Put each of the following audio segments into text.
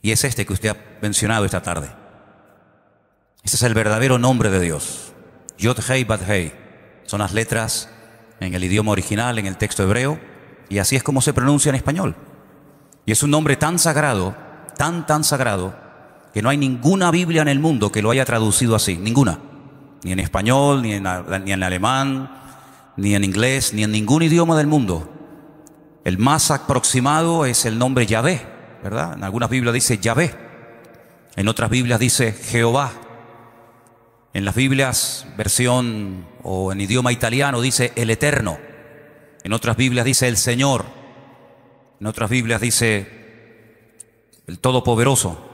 Y es este que usted ha mencionado esta tarde. Este es el verdadero nombre de Dios. Yod Hei Bad Hei. Son las letras en el idioma original, en el texto hebreo, y así es como se pronuncia en español. Y es un nombre tan sagrado, tan sagrado, que no hay ninguna Biblia en el mundo que lo haya traducido así. Ninguna. Ni en español, ni en alemán, ni en inglés, ni en ningún idioma del mundo. El más aproximado es el nombre Yahvé, ¿verdad? En algunas Biblias dice Yahvé. En otras Biblias dice Jehová. En las Biblias, versión o en idioma italiano, dice el Eterno. En otras Biblias dice el Señor. En otras Biblias dice el Todopoderoso.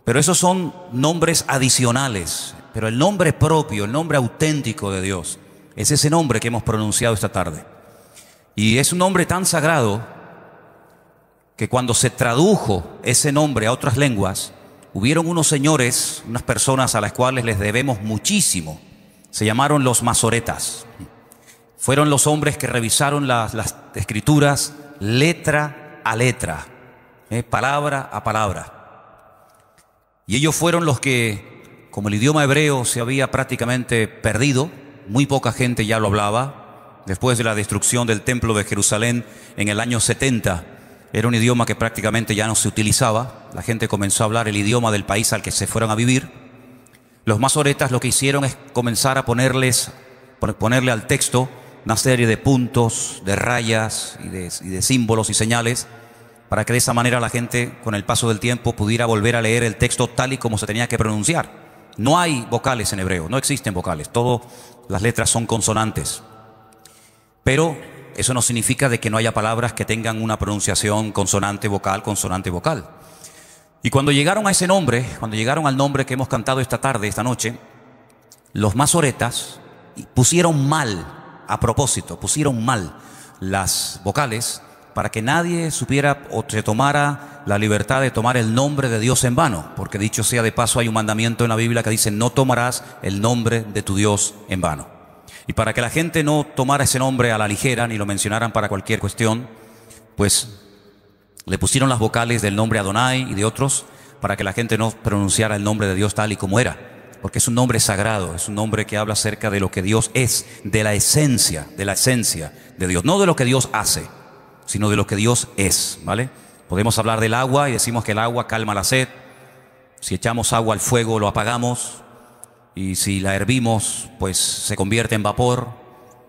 Pero esos son nombres adicionales. Pero el nombre propio, el nombre auténtico de Dios, es ese nombre que hemos pronunciado esta tarde. Y es un nombre tan sagrado que cuando se tradujo ese nombre a otras lenguas, hubieron unos señores, unas personas a las cuales les debemos muchísimo. Se llamaron los masoretas. Fueron los hombres que revisaron las escrituras letra a letra, palabra a palabra. Y ellos fueron los que, como el idioma hebreo se había prácticamente perdido, muy poca gente ya lo hablaba. Después de la destrucción del templo de Jerusalén en el año 70, era un idioma que prácticamente ya no se utilizaba. La gente comenzó a hablar el idioma del país al que se fueron a vivir. Los masoretas lo que hicieron es comenzar a ponerle al texto una serie de puntos, de rayas y de símbolos y señales, para que de esa manera la gente, con el paso del tiempo, pudiera volver a leer el texto tal y como se tenía que pronunciar. No hay vocales en hebreo, no existen vocales, todas las letras son consonantes. Pero eso no significa de que no haya palabras que tengan una pronunciación consonante, vocal, consonante, vocal. Y cuando llegaron a ese nombre, cuando llegaron al nombre que hemos cantado esta tarde, esta noche, los masoretas pusieron mal, a propósito, pusieron mal las vocales para que nadie supiera o se tomara la libertad de tomar el nombre de Dios en vano. Porque dicho sea de paso, hay un mandamiento en la Biblia que dice: no tomarás el nombre de tu Dios en vano. Y para que la gente no tomara ese nombre a la ligera, ni lo mencionaran para cualquier cuestión, pues le pusieron las vocales del nombre Adonai y de otros, para que la gente no pronunciara el nombre de Dios tal y como era. Porque es un nombre sagrado, es un nombre que habla acerca de lo que Dios es, de la esencia de Dios. No de lo que Dios hace, sino de lo que Dios es, ¿vale? Podemos hablar del agua y decimos que el agua calma la sed. Si echamos agua al fuego lo apagamos. Y si la hervimos, pues se convierte en vapor.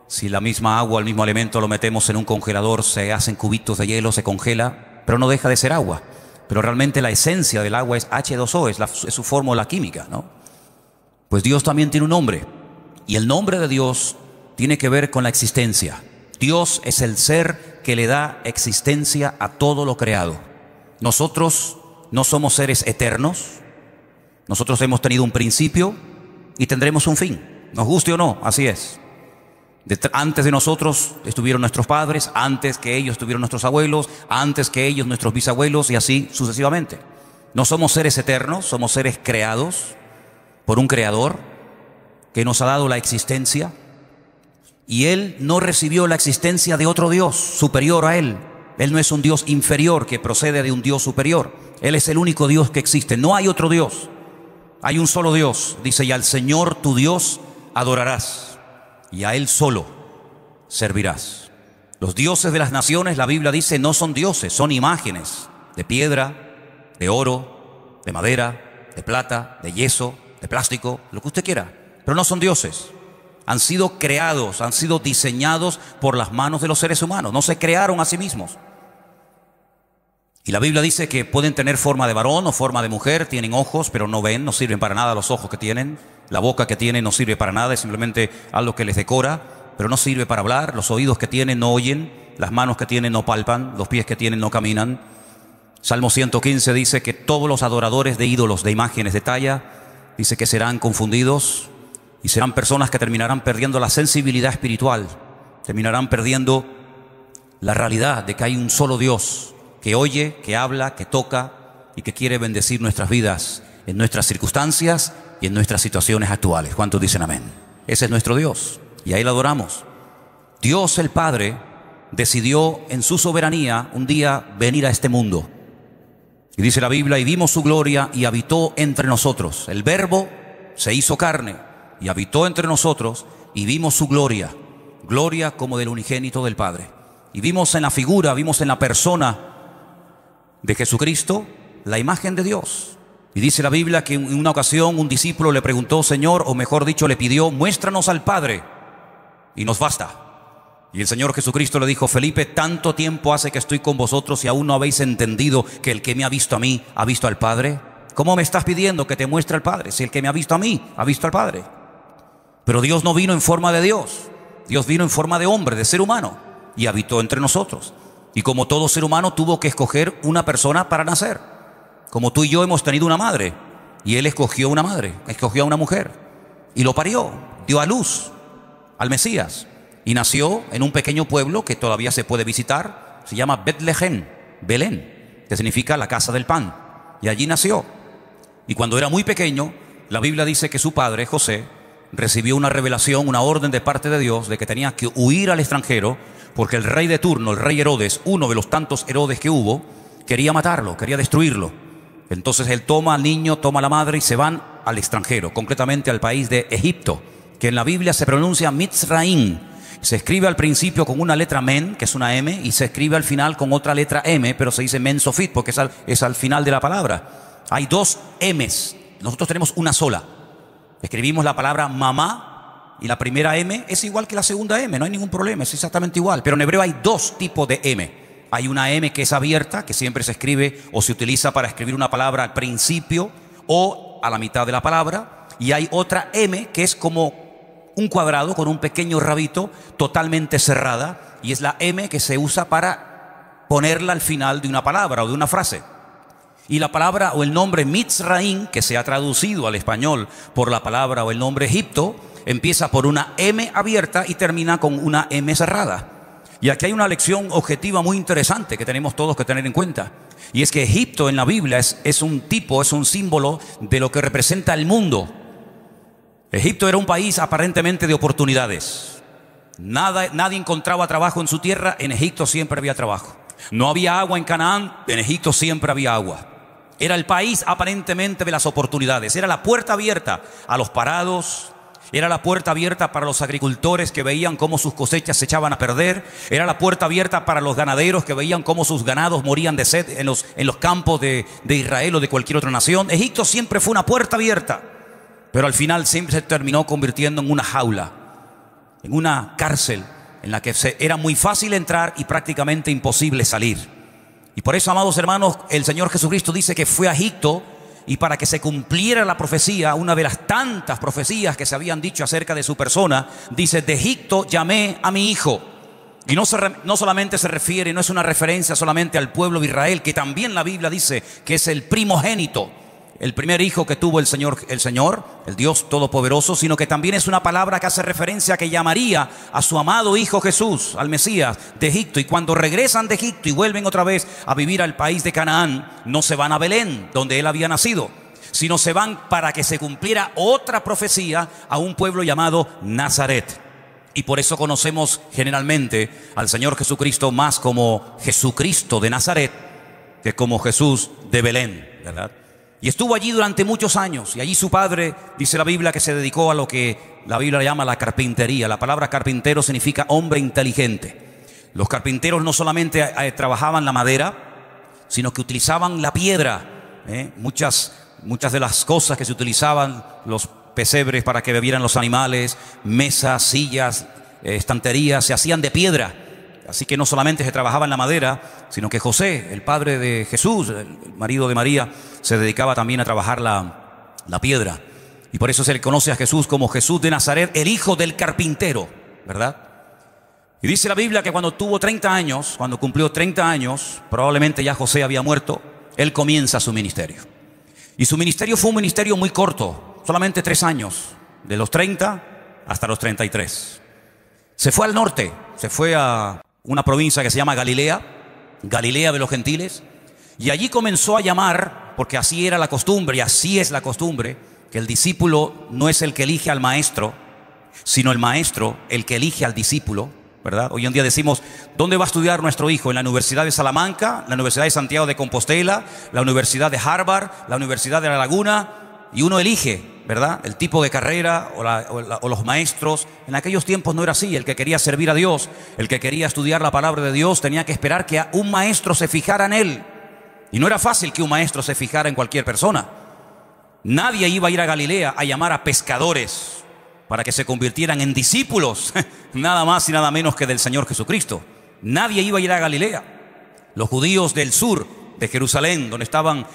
Si la misma agua, el mismo elemento lo metemos en un congelador, se hacen cubitos de hielo, se congela, pero no deja de ser agua. Pero realmente la esencia del agua es H2O, es su fórmula química, ¿no? Pues Dios también tiene un nombre. Y el nombre de Dios tiene que ver con la existencia. Dios es el ser que le da existencia a todo lo creado. Nosotros no somos seres eternos. Nosotros hemos tenido un principio y tendremos un fin, nos guste o no, así es. Antes de nosotros estuvieron nuestros padres, antes que ellos estuvieron nuestros abuelos, antes que ellos nuestros bisabuelos, y así sucesivamente. No somos seres eternos, somos seres creados por un creador que nos ha dado la existencia, y Él no recibió la existencia de otro Dios superior a Él. Él no es un Dios inferior que procede de un Dios superior. Él es el único Dios que existe, no hay otro Dios. Hay un solo Dios, dice: y al Señor tu Dios adorarás, y a Él solo servirás. Los dioses de las naciones, la Biblia dice, no son dioses, son imágenes de piedra, de oro, de madera, de plata, de yeso, de plástico, lo que usted quiera, pero no son dioses. Han sido creados, han sido diseñados por las manos de los seres humanos, no se crearon a sí mismos. Y la Biblia dice que pueden tener forma de varón o forma de mujer, tienen ojos, pero no ven, no sirven para nada los ojos que tienen. La boca que tienen no sirve para nada, es simplemente algo que les decora, pero no sirve para hablar. Los oídos que tienen no oyen, las manos que tienen no palpan, los pies que tienen no caminan. Salmo 115 dice que todos los adoradores de ídolos, de imágenes de talla, dice que serán confundidos y serán personas que terminarán perdiendo la sensibilidad espiritual, terminarán perdiendo la realidad de que hay un solo Dios que oye, que habla, que toca y que quiere bendecir nuestras vidas en nuestras circunstancias y en nuestras situaciones actuales. ¿Cuántos dicen amén? Ese es nuestro Dios y ahí lo adoramos. Dios el Padre decidió en su soberanía un día venir a este mundo Y dice la Biblia, y vimos su gloria y habitó entre nosotros. El Verbo se hizo carne y habitó entre nosotros y vimos su gloria, gloria como del unigénito del Padre. Y vimos en la figura, vimos en la persona de Jesucristo la imagen de Dios. Y dice la Biblia que en una ocasión un discípulo le preguntó, Señor, o mejor dicho, le pidió, muéstranos al Padre y nos basta. Y el Señor Jesucristo le dijo, Felipe, tanto tiempo hace que estoy con vosotros y aún no habéis entendido que el que me ha visto a mí ha visto al Padre. ¿Cómo me estás pidiendo que te muestre al Padre si el que me ha visto a mí ha visto al Padre? Pero Dios no vino en forma de Dios. Dios vino en forma de hombre, de ser humano, y habitó entre nosotros. Y como todo ser humano tuvo que escoger una persona para nacer. Como tú y yo hemos tenido una madre, y Él escogió una madre, escogió a una mujer, y lo parió, dio a luz al Mesías. Y nació en un pequeño pueblo que todavía se puede visitar, se llama Betlehem, Belén, que significa la casa del pan. Y allí nació. Y cuando era muy pequeño, la Biblia dice que su padre, José, recibió una revelación, una orden de parte de Dios de que tenía que huir al extranjero, porque el rey de turno, el rey Herodes, uno de los tantos Herodes que hubo, quería matarlo, quería destruirlo. Entonces él toma al niño, toma a la madre y se van al extranjero, concretamente al país de Egipto, que en la Biblia se pronuncia Mitzraim. Se escribe al principio con una letra men, que es una M, y se escribe al final con otra letra M, pero se dice men sofit porque es al final de la palabra. Hay dos M's, nosotros tenemos una sola. Escribimos la palabra mamá y la primera M es igual que la segunda M, no hay ningún problema, es exactamente igual. Pero en hebreo hay dos tipos de M. Hay una M que es abierta, que siempre se escribe o se utiliza para escribir una palabra al principio o a la mitad de la palabra. Y hay otra M que es como un cuadrado con un pequeño rabito, totalmente cerrada, y es la M que se usa para ponerla al final de una palabra o de una frase. Y la palabra o el nombre Mitzraim, que se ha traducido al español por la palabra o el nombre Egipto, empieza por una M abierta y termina con una M cerrada. Y aquí hay una lección objetiva muy interesante que tenemos todos que tener en cuenta. Y es que Egipto en la Biblia es un tipo, es un símbolo de lo que representa el mundo. Egipto era un país aparentemente de oportunidades. Nadie encontraba trabajo en su tierra, en Egipto siempre había trabajo. No había agua en Canaán, en Egipto siempre había agua. Era el país aparentemente de las oportunidades. Era la puerta abierta a los parados. Era la puerta abierta para los agricultores que veían cómo sus cosechas se echaban a perder. Era la puerta abierta para los ganaderos que veían cómo sus ganados morían de sed en los campos de Israel o de cualquier otra nación. Egipto siempre fue una puerta abierta. Pero al final siempre se terminó convirtiendo en una jaula, en una cárcel en la que era muy fácil entrar y prácticamente imposible salir. Y por eso, amados hermanos, el Señor Jesucristo dice que fue a Egipto y para que se cumpliera la profecía, una de las tantas profecías que se habían dicho acerca de su persona, dice, de Egipto llamé a mi hijo. Y no solamente se refiere, no es una referencia solamente al pueblo de Israel, que también la Biblia dice que es el primogénito, el primer hijo que tuvo el Señor, el Dios Todopoderoso, sino que también es una palabra que hace referencia a que llamaría a su amado Hijo Jesús, al Mesías, de Egipto. Y cuando regresan de Egipto y vuelven otra vez a vivir al país de Canaán, no se van a Belén, donde él había nacido, sino se van para que se cumpliera otra profecía a un pueblo llamado Nazaret. Y por eso conocemos generalmente al Señor Jesucristo más como Jesucristo de Nazaret que como Jesús de Belén, ¿verdad? Y estuvo allí durante muchos años. Y allí su padre, dice la Biblia, que se dedicó a lo que la Biblia llama la carpintería. La palabra carpintero significa hombre inteligente. Los carpinteros no solamente trabajaban la madera, sino que utilizaban la piedra. Muchas de las cosas que se utilizaban, los pesebres para que bebieran los animales, mesas, sillas, estanterías, se hacían de piedra. Así que no solamente se trabajaba en la madera, sino que José, el padre de Jesús, el marido de María, se dedicaba también a trabajar la piedra. Y por eso se le conoce a Jesús como Jesús de Nazaret, el hijo del carpintero, ¿verdad? Y dice la Biblia que cuando tuvo 30 años, cuando cumplió 30 años, probablemente ya José había muerto, él comienza su ministerio. Y su ministerio fue un ministerio muy corto, solamente 3 años, de los 30 hasta los 33. Se fue al norte, se fue a una provincia que se llama Galilea de los gentiles, y allí comenzó a llamar, porque así era la costumbre, y así es la costumbre, que el discípulo no es el que elige al maestro, sino el maestro el que elige al discípulo. ¿verdad? Hoy en día decimos, ¿dónde va a estudiar nuestro hijo? ¿En la Universidad de Salamanca, la Universidad de Santiago de Compostela, la Universidad de Harvard, la Universidad de La Laguna? Y uno elige, ¿verdad?, el tipo de carrera o los maestros. En aquellos tiempos no era así. El que quería servir a Dios, el que quería estudiar la palabra de Dios, tenía que esperar que un maestro se fijara en él. Y no era fácil que un maestro se fijara en cualquier persona. Nadie iba a ir a Galilea a llamar a pescadores para que se convirtieran en discípulos, nada más y nada menos que del Señor Jesucristo. Nadie iba a ir a Galilea. Los judíos del sur de Jerusalén, donde estaban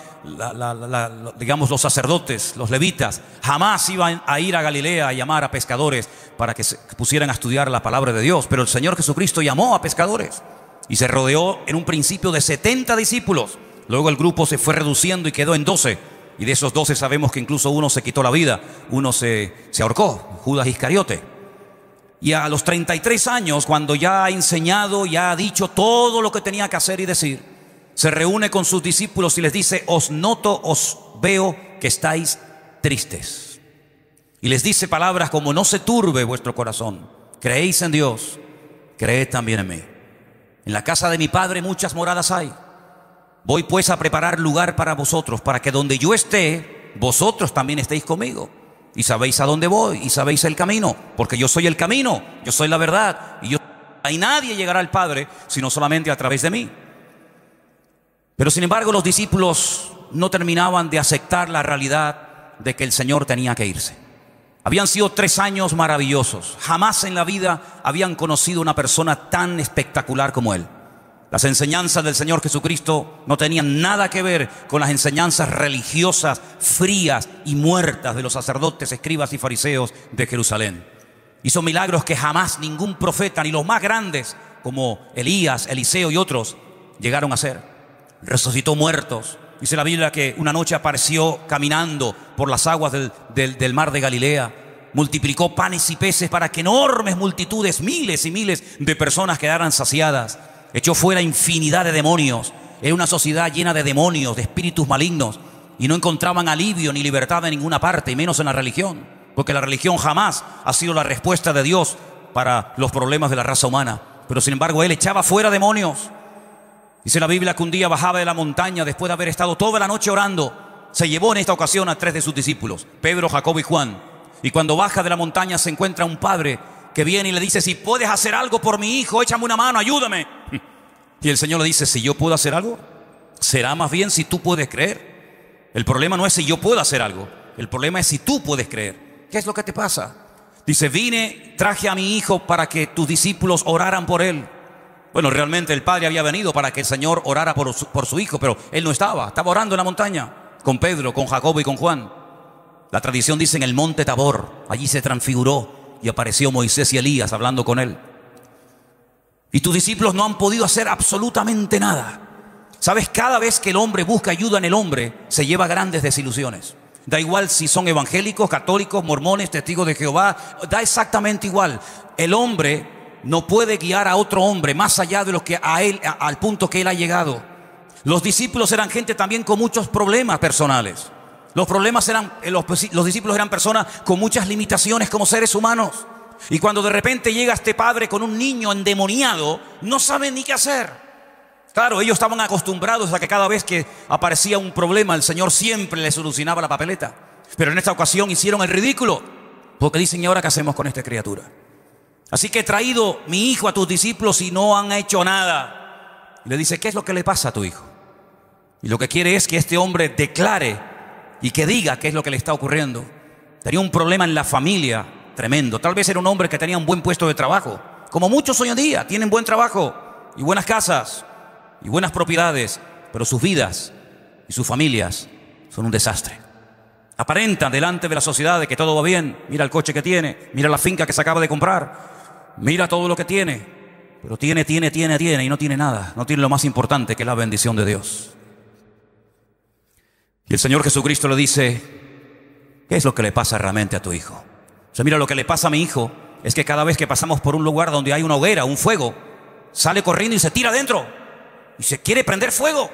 digamos los sacerdotes, los levitas, jamás iban a ir a Galilea a llamar a pescadores para que se pusieran a estudiar la palabra de Dios. Pero el Señor Jesucristo llamó a pescadores y se rodeó en un principio de 70 discípulos. Luego el grupo se fue reduciendo y quedó en 12. Y de esos 12 sabemos que incluso uno se quitó la vida, uno se ahorcó, Judas Iscariote. Y a los 33 años, cuando ya ha enseñado, ya ha dicho todo lo que tenía que hacer y decir, se reúne con sus discípulos y les dice: os noto, os veo que estáis tristes. Y les dice palabras como: no se turbe vuestro corazón, creéis en Dios, creed también en mí. En la casa de mi Padre muchas moradas hay. Voy pues a preparar lugar para vosotros, para que donde yo esté, vosotros también estéis conmigo. Y sabéis a dónde voy, y sabéis el camino, porque yo soy el camino, yo soy la verdad, y nadie llegará al Padre sino solamente a través de mí. Pero sin embargo los discípulos no terminaban de aceptar la realidad de que el Señor tenía que irse. Habían sido 3 años maravillosos. Jamás en la vida habían conocido una persona tan espectacular como Él. Las enseñanzas del Señor Jesucristo no tenían nada que ver con las enseñanzas religiosas frías y muertas de los sacerdotes, escribas y fariseos de Jerusalén. Hizo milagros que jamás ningún profeta, ni los más grandes como Elías, Eliseo y otros, llegaron a hacer. Resucitó muertos. Dice la Biblia que una noche apareció caminando por las aguas del mar de Galilea. Multiplicó panes y peces para que enormes multitudes, miles y miles de personas quedaran saciadas. Echó fuera infinidad de demonios. Era una sociedad llena de demonios, de espíritus malignos, y no encontraban alivio ni libertad en ninguna parte, y menos en la religión, porque la religión jamás ha sido la respuesta de Dios para los problemas de la raza humana. Pero sin embargo Él echaba fuera demonios. Dice la Biblia que un día bajaba de la montaña después de haber estado toda la noche orando. Se llevó en esta ocasión a 3 de sus discípulos, Pedro, Jacobo y Juan. Y cuando baja de la montaña se encuentra un padre que viene y le dice: si puedes hacer algo por mi hijo, échame una mano, ayúdame. Y el Señor le dice: si yo puedo hacer algo, será más bien si tú puedes creer. El problema no es si yo puedo hacer algo, el problema es si tú puedes creer. ¿Qué es lo que te pasa? Dice: traje a mi hijo para que tus discípulos oraran por él. Bueno, realmente el padre había venido para que el Señor orara por su hijo, pero él no estaba orando en la montaña con Pedro, con Jacobo y con Juan. La tradición dice en el monte Tabor, allí se transfiguró y apareció Moisés y Elías hablando con él. Y tus discípulos no han podido hacer absolutamente nada. Sabes, cada vez que el hombre busca ayuda en el hombre, se lleva grandes desilusiones. Da igual si son evangélicos, católicos, mormones, testigos de Jehová, da exactamente igual. El hombre no puede guiar a otro hombre más allá de lo que a él, al punto que él ha llegado. Los discípulos eran gente también con muchos problemas personales. Los discípulos eran personas con muchas limitaciones como seres humanos. Y cuando de repente llega este padre con un niño endemoniado, no saben ni qué hacer. Claro, ellos estaban acostumbrados a que cada vez que aparecía un problema, el Señor siempre les solucionaba la papeleta. Pero en esta ocasión hicieron el ridículo, porque dicen: ¿y ahora qué hacemos con esta criatura? Así que he traído mi hijo a tus discípulos y no han hecho nada. Y le dice: ¿qué es lo que le pasa a tu hijo? Y lo que quiere es que este hombre declare y que diga qué es lo que le está ocurriendo. Tenía un problema en la familia tremendo. Tal vez era un hombre que tenía un buen puesto de trabajo, como muchos hoy en día tienen buen trabajo y buenas casas y buenas propiedades, pero sus vidas y sus familias son un desastre. Aparentan delante de la sociedad de que todo va bien. Mira el coche que tiene, mira la finca que se acaba de comprar, mira todo lo que tiene, pero tiene y no tiene nada. No tiene lo más importante, que es la bendición de Dios. Y el Señor Jesucristo le dice: ¿qué es lo que le pasa realmente a tu hijo? O sea, mira, lo que le pasa a mi hijo es que cada vez que pasamos por un lugar donde hay una hoguera, un fuego, sale corriendo y se tira adentro y se quiere prender fuego.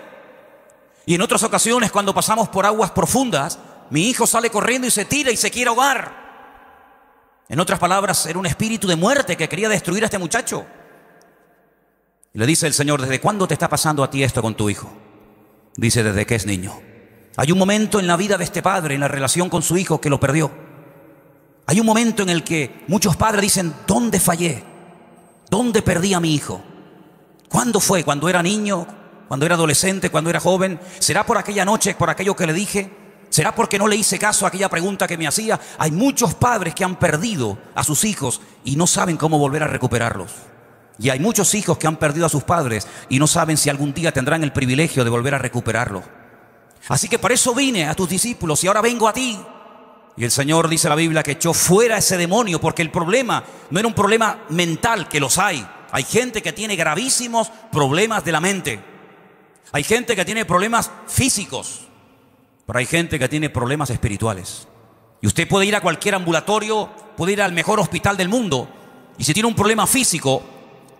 Y en otras ocasiones, cuando pasamos por aguas profundas, mi hijo sale corriendo y se tira y se quiere ahogar. En otras palabras, era un espíritu de muerte que quería destruir a este muchacho. Y le dice el Señor: ¿desde cuándo te está pasando a ti esto con tu hijo? Dice: desde que es niño. Hay un momento en la vida de este padre, en la relación con su hijo, que lo perdió. Hay un momento en el que muchos padres dicen: ¿dónde fallé? ¿Dónde perdí a mi hijo? ¿Cuándo fue? ¿Cuando era niño? ¿Cuando era adolescente? ¿Cuando era joven? ¿Será por aquella noche, por aquello que le dije? ¿Será porque no le hice caso a aquella pregunta que me hacía? Hay muchos padres que han perdido a sus hijos y no saben cómo volver a recuperarlos. Y hay muchos hijos que han perdido a sus padres y no saben si algún día tendrán el privilegio de volver a recuperarlos. Así que para eso vine a tus discípulos y ahora vengo a ti. Y el Señor, dice la Biblia, que echó fuera ese demonio, porque el problema no era un problema mental, que los hay. Hay gente que tiene gravísimos problemas de la mente. Hay gente que tiene problemas físicos, pero hay gente que tiene problemas espirituales. Y usted puede ir a cualquier ambulatorio, puede ir al mejor hospital del mundo, y si tiene un problema físico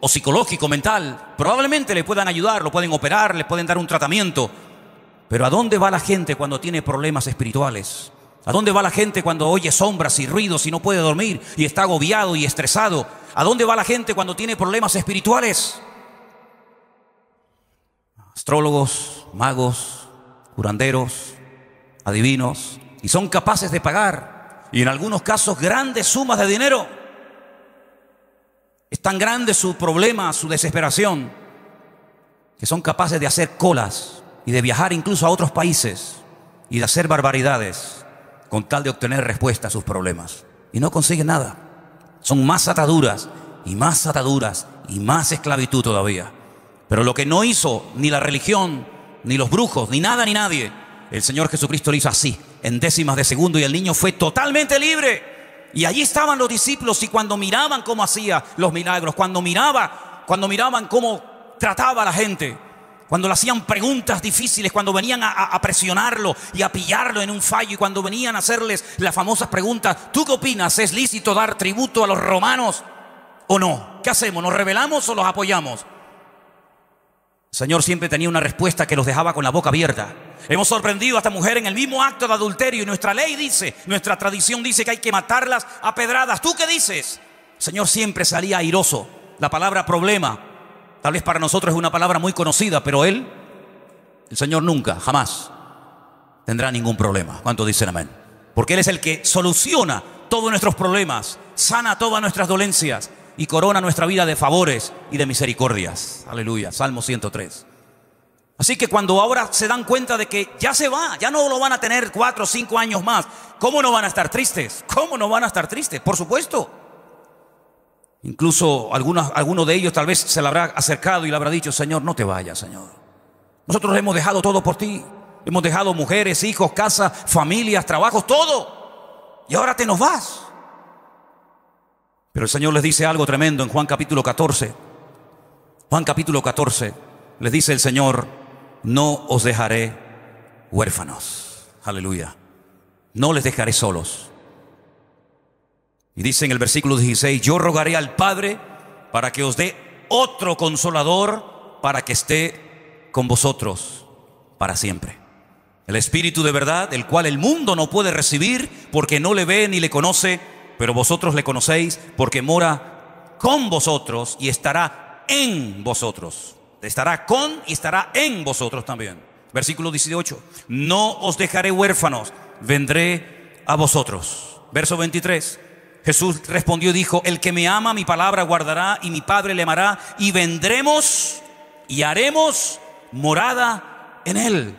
o psicológico, mental, probablemente le puedan ayudar, lo pueden operar, le pueden dar un tratamiento. Pero ¿a dónde va la gente cuando tiene problemas espirituales? ¿A dónde va la gente cuando oye sombras y ruidos y no puede dormir y está agobiado y estresado? ¿A dónde va la gente cuando tiene problemas espirituales? Astrólogos, magos, curanderos, adivinos, y son capaces de pagar, y en algunos casos, grandes sumas de dinero. Es tan grande su problema, su desesperación, que son capaces de hacer colas y de viajar incluso a otros países y de hacer barbaridades con tal de obtener respuesta a sus problemas. Y no consiguen nada. Son más ataduras y más ataduras y más esclavitud todavía. Pero lo que no hizo ni la religión, ni los brujos, ni nada ni nadie, el Señor Jesucristo lo hizo así, en décimas de segundo, y el niño fue totalmente libre. Y allí estaban los discípulos, y cuando miraban cómo hacía los milagros, cuando miraban cómo trataba a la gente, cuando le hacían preguntas difíciles, cuando venían a presionarlo y a pillarlo en un fallo, y cuando venían a hacerles las famosas preguntas: ¿tú qué opinas? ¿Es lícito dar tributo a los romanos o no? ¿Qué hacemos? ¿Nos rebelamos o los apoyamos? El Señor siempre tenía una respuesta que los dejaba con la boca abierta. Hemos sorprendido a esta mujer en el mismo acto de adulterio, y nuestra ley dice, nuestra tradición dice que hay que matarlas a pedradas. ¿Tú qué dices? El Señor siempre salía airoso. La palabra problema, tal vez para nosotros es una palabra muy conocida, pero el Señor nunca, jamás tendrá ningún problema. ¿Cuántos dicen amén? Porque Él es el que soluciona todos nuestros problemas, sana todas nuestras dolencias y corona nuestra vida de favores y de misericordias. Aleluya, Salmo 103. Así que cuando ahora se dan cuenta de que ya se va, ya no lo van a tener 4 o 5 años más, ¿cómo no van a estar tristes? ¿Cómo no van a estar tristes? Por supuesto. Incluso alguno de ellos tal vez se le habrá acercado y le habrá dicho: Señor, no te vayas, Señor. Nosotros hemos dejado todo por ti. Hemos dejado mujeres, hijos, casa, familias, trabajos, todo. Y ahora te nos vas. Pero el Señor les dice algo tremendo en Juan capítulo 14. Juan capítulo 14, les dice el Señor: no os dejaré huérfanos. Aleluya. No les dejaré solos. Y dice en el versículo 16: yo rogaré al Padre para que os dé otro consolador, para que esté con vosotros para siempre. El Espíritu de verdad, el cual el mundo no puede recibir porque no le ve ni le conoce, pero vosotros le conocéis porque mora con vosotros y estará en vosotros. Estará con y estará en vosotros también. Versículo 18: no os dejaré huérfanos, vendré a vosotros. Verso 23: Jesús respondió y dijo: el que me ama, mi palabra guardará, y mi Padre le amará, y vendremos y haremos morada en él.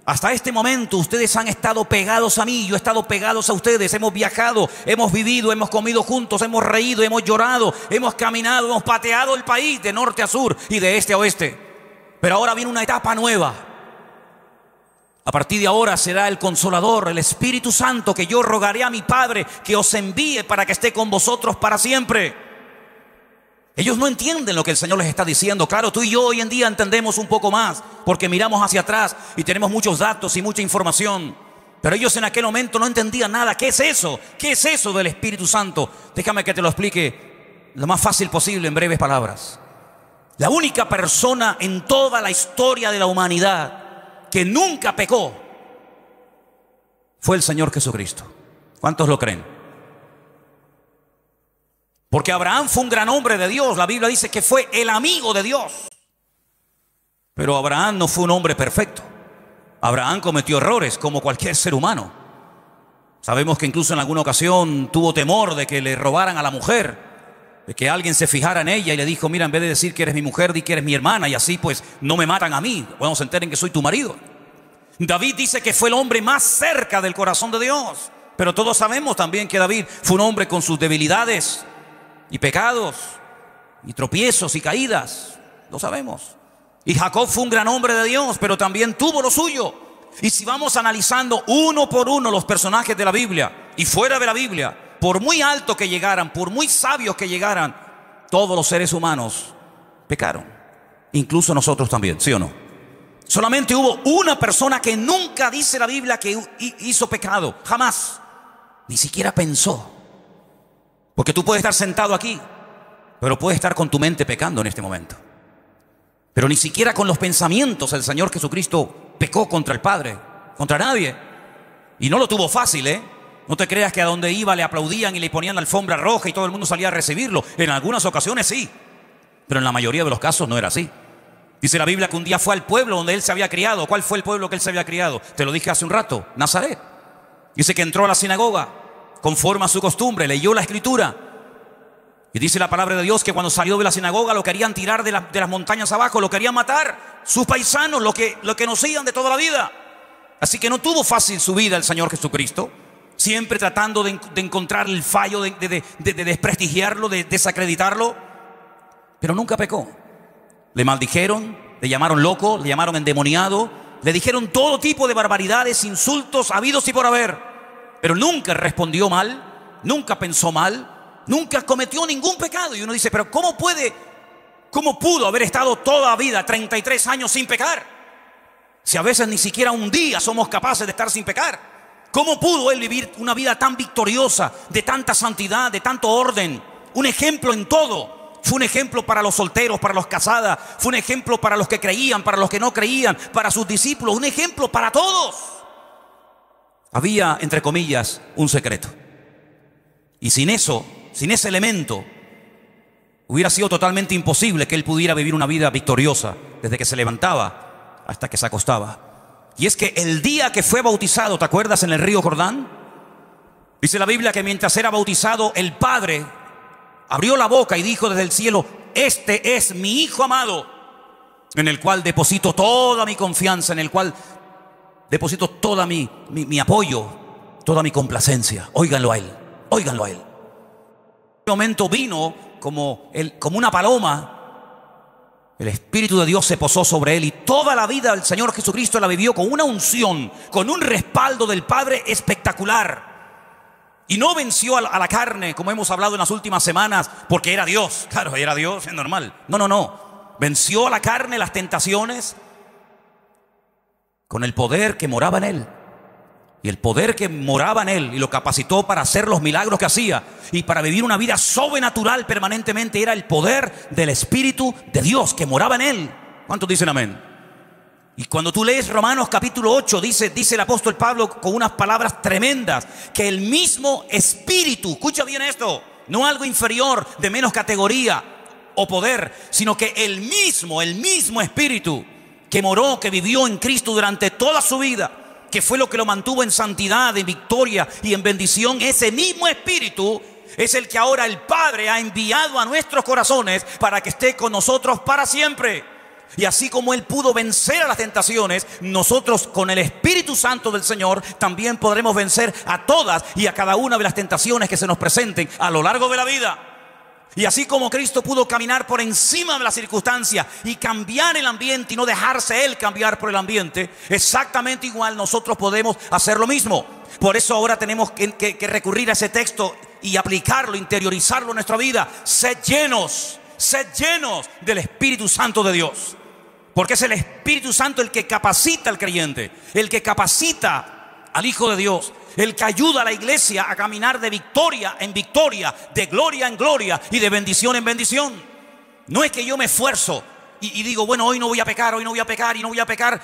Hasta este momento ustedes han estado pegados a mí, yo he estado pegados a ustedes. Hemos viajado, hemos vivido, hemos comido juntos, hemos reído, hemos llorado, hemos caminado, hemos pateado el país de norte a sur y de este a oeste. Pero ahora viene una etapa nueva. A partir de ahora será el Consolador, el Espíritu Santo, que yo rogaré a mi Padre que os envíe para que esté con vosotros para siempre. Ellos no entienden lo que el Señor les está diciendo. Claro, tú y yo hoy en día entendemos un poco más, porque miramos hacia atrás y tenemos muchos datos y mucha información. Pero ellos en aquel momento no entendían nada. ¿Qué es eso? ¿Qué es eso del Espíritu Santo? Déjame que te lo explique lo más fácil posible en breves palabras. La única persona en toda la historia de la humanidad que nunca pecó fue el Señor Jesucristo. ¿Cuántos lo creen? Porque Abraham fue un gran hombre de Dios. La Biblia dice que fue el amigo de Dios. Pero Abraham no fue un hombre perfecto. Abraham cometió errores como cualquier ser humano. Sabemos que incluso en alguna ocasión tuvo temor de que le robaran a la mujer, de que alguien se fijara en ella y le dijo: mira, en vez de decir que eres mi mujer, di que eres mi hermana, y así pues no me matan a mí, cuando se enteren que soy tu marido. David dice que fue el hombre más cerca del corazón de Dios. Pero todos sabemos también que David fue un hombre con sus debilidades y pecados y tropiezos y caídas. Lo sabemos. Y Jacob fue un gran hombre de Dios, pero también tuvo lo suyo. Y si vamos analizando uno por uno los personajes de la Biblia y fuera de la Biblia, por muy alto que llegaran, por muy sabios que llegaran, todos los seres humanos pecaron. Incluso nosotros también, ¿sí o no? Solamente hubo una persona que nunca dice la Biblia que hizo pecado. Jamás. Ni siquiera pensó. Porque tú puedes estar sentado aquí, pero puedes estar con tu mente pecando en este momento. Pero ni siquiera con los pensamientos el Señor Jesucristo pecó contra el Padre, contra nadie. Y no lo tuvo fácil, ¿eh? No te creas que a donde iba le aplaudían y le ponían la alfombra roja y todo el mundo salía a recibirlo. En algunas ocasiones sí, pero en la mayoría de los casos no era así. Dice la Biblia que un día fue al pueblo donde él se había criado. ¿Cuál fue el pueblo que él se había criado? Te lo dije hace un rato, Nazaret. Dice que entró a la sinagoga conforme a su costumbre, leyó la escritura. Y dice la palabra de Dios que cuando salió de la sinagoga lo querían tirar de las montañas abajo, lo querían matar. Sus paisanos, lo que conocían de toda la vida. Así que no tuvo fácil su vida el Señor Jesucristo. Siempre tratando de encontrar el fallo, de desprestigiarlo, de desacreditarlo. Pero nunca pecó. Le maldijeron, le llamaron loco, le llamaron endemoniado, le dijeron todo tipo de barbaridades, insultos habidos y por haber. Pero nunca respondió mal, nunca pensó mal, nunca cometió ningún pecado. Y uno dice, pero ¿cómo pudo haber estado toda la vida, 33 años sin pecar? Si a veces ni siquiera un día somos capaces de estar sin pecar. ¿Cómo pudo él vivir una vida tan victoriosa, de tanta santidad, de tanto orden? Un ejemplo en todo. Fue un ejemplo para los solteros, para los casados. Fue un ejemplo para los que creían, para los que no creían, para sus discípulos. Un ejemplo para todos. Había, entre comillas, un secreto. Y sin eso, sin ese elemento, hubiera sido totalmente imposible que él pudiera vivir una vida victoriosa desde que se levantaba hasta que se acostaba. Y es que el día que fue bautizado, ¿te acuerdas? En el río Jordán. Dice la Biblia que mientras era bautizado, el Padre abrió la boca y dijo desde el cielo: este es mi Hijo amado, en el cual deposito toda mi confianza, en el cual deposito toda mi apoyo, toda mi complacencia. Óiganlo a él, óiganlo a él. En ese momento vino como una paloma. El Espíritu de Dios se posó sobre él y toda la vida el Señor Jesucristo la vivió con una unción, con un respaldo del Padre espectacular. Y no venció a la carne, como hemos hablado en las últimas semanas, porque era Dios. Claro, era Dios, es normal. No. Venció a la carne, las tentaciones, con el poder que moraba en él. Y el poder que moraba en él y lo capacitó para hacer los milagros que hacía y para vivir una vida sobrenatural permanentemente era el poder del Espíritu de Dios que moraba en él. ¿Cuántos dicen amén? Y cuando tú lees Romanos capítulo 8, dice el apóstol Pablo con unas palabras tremendas, que el mismo Espíritu, escucha bien esto, no algo inferior, de menos categoría o poder, sino que el mismo Espíritu que moró, que vivió en Cristo durante toda su vida, que fue lo que lo mantuvo en santidad, en victoria y en bendición, ese mismo Espíritu es el que ahora el Padre ha enviado a nuestros corazones para que esté con nosotros para siempre. Y así como Él pudo vencer a las tentaciones, nosotros con el Espíritu Santo del Señor también podremos vencer a todas y a cada una de las tentaciones que se nos presenten a lo largo de la vida. Y así como Cristo pudo caminar por encima de las circunstancias y cambiar el ambiente y no dejarse Él cambiar por el ambiente, exactamente igual nosotros podemos hacer lo mismo. Por eso ahora tenemos que recurrir a ese texto y aplicarlo, interiorizarlo en nuestra vida. Sed llenos del Espíritu Santo de Dios. Porque es el Espíritu Santo el que capacita al creyente, el que capacita al Hijo de Dios, el que ayuda a la iglesia a caminar de victoria en victoria, de gloria en gloria y de bendición en bendición. No es que yo me esfuerzo y digo, bueno, hoy no voy a pecar, hoy no voy a pecar y no voy a pecar.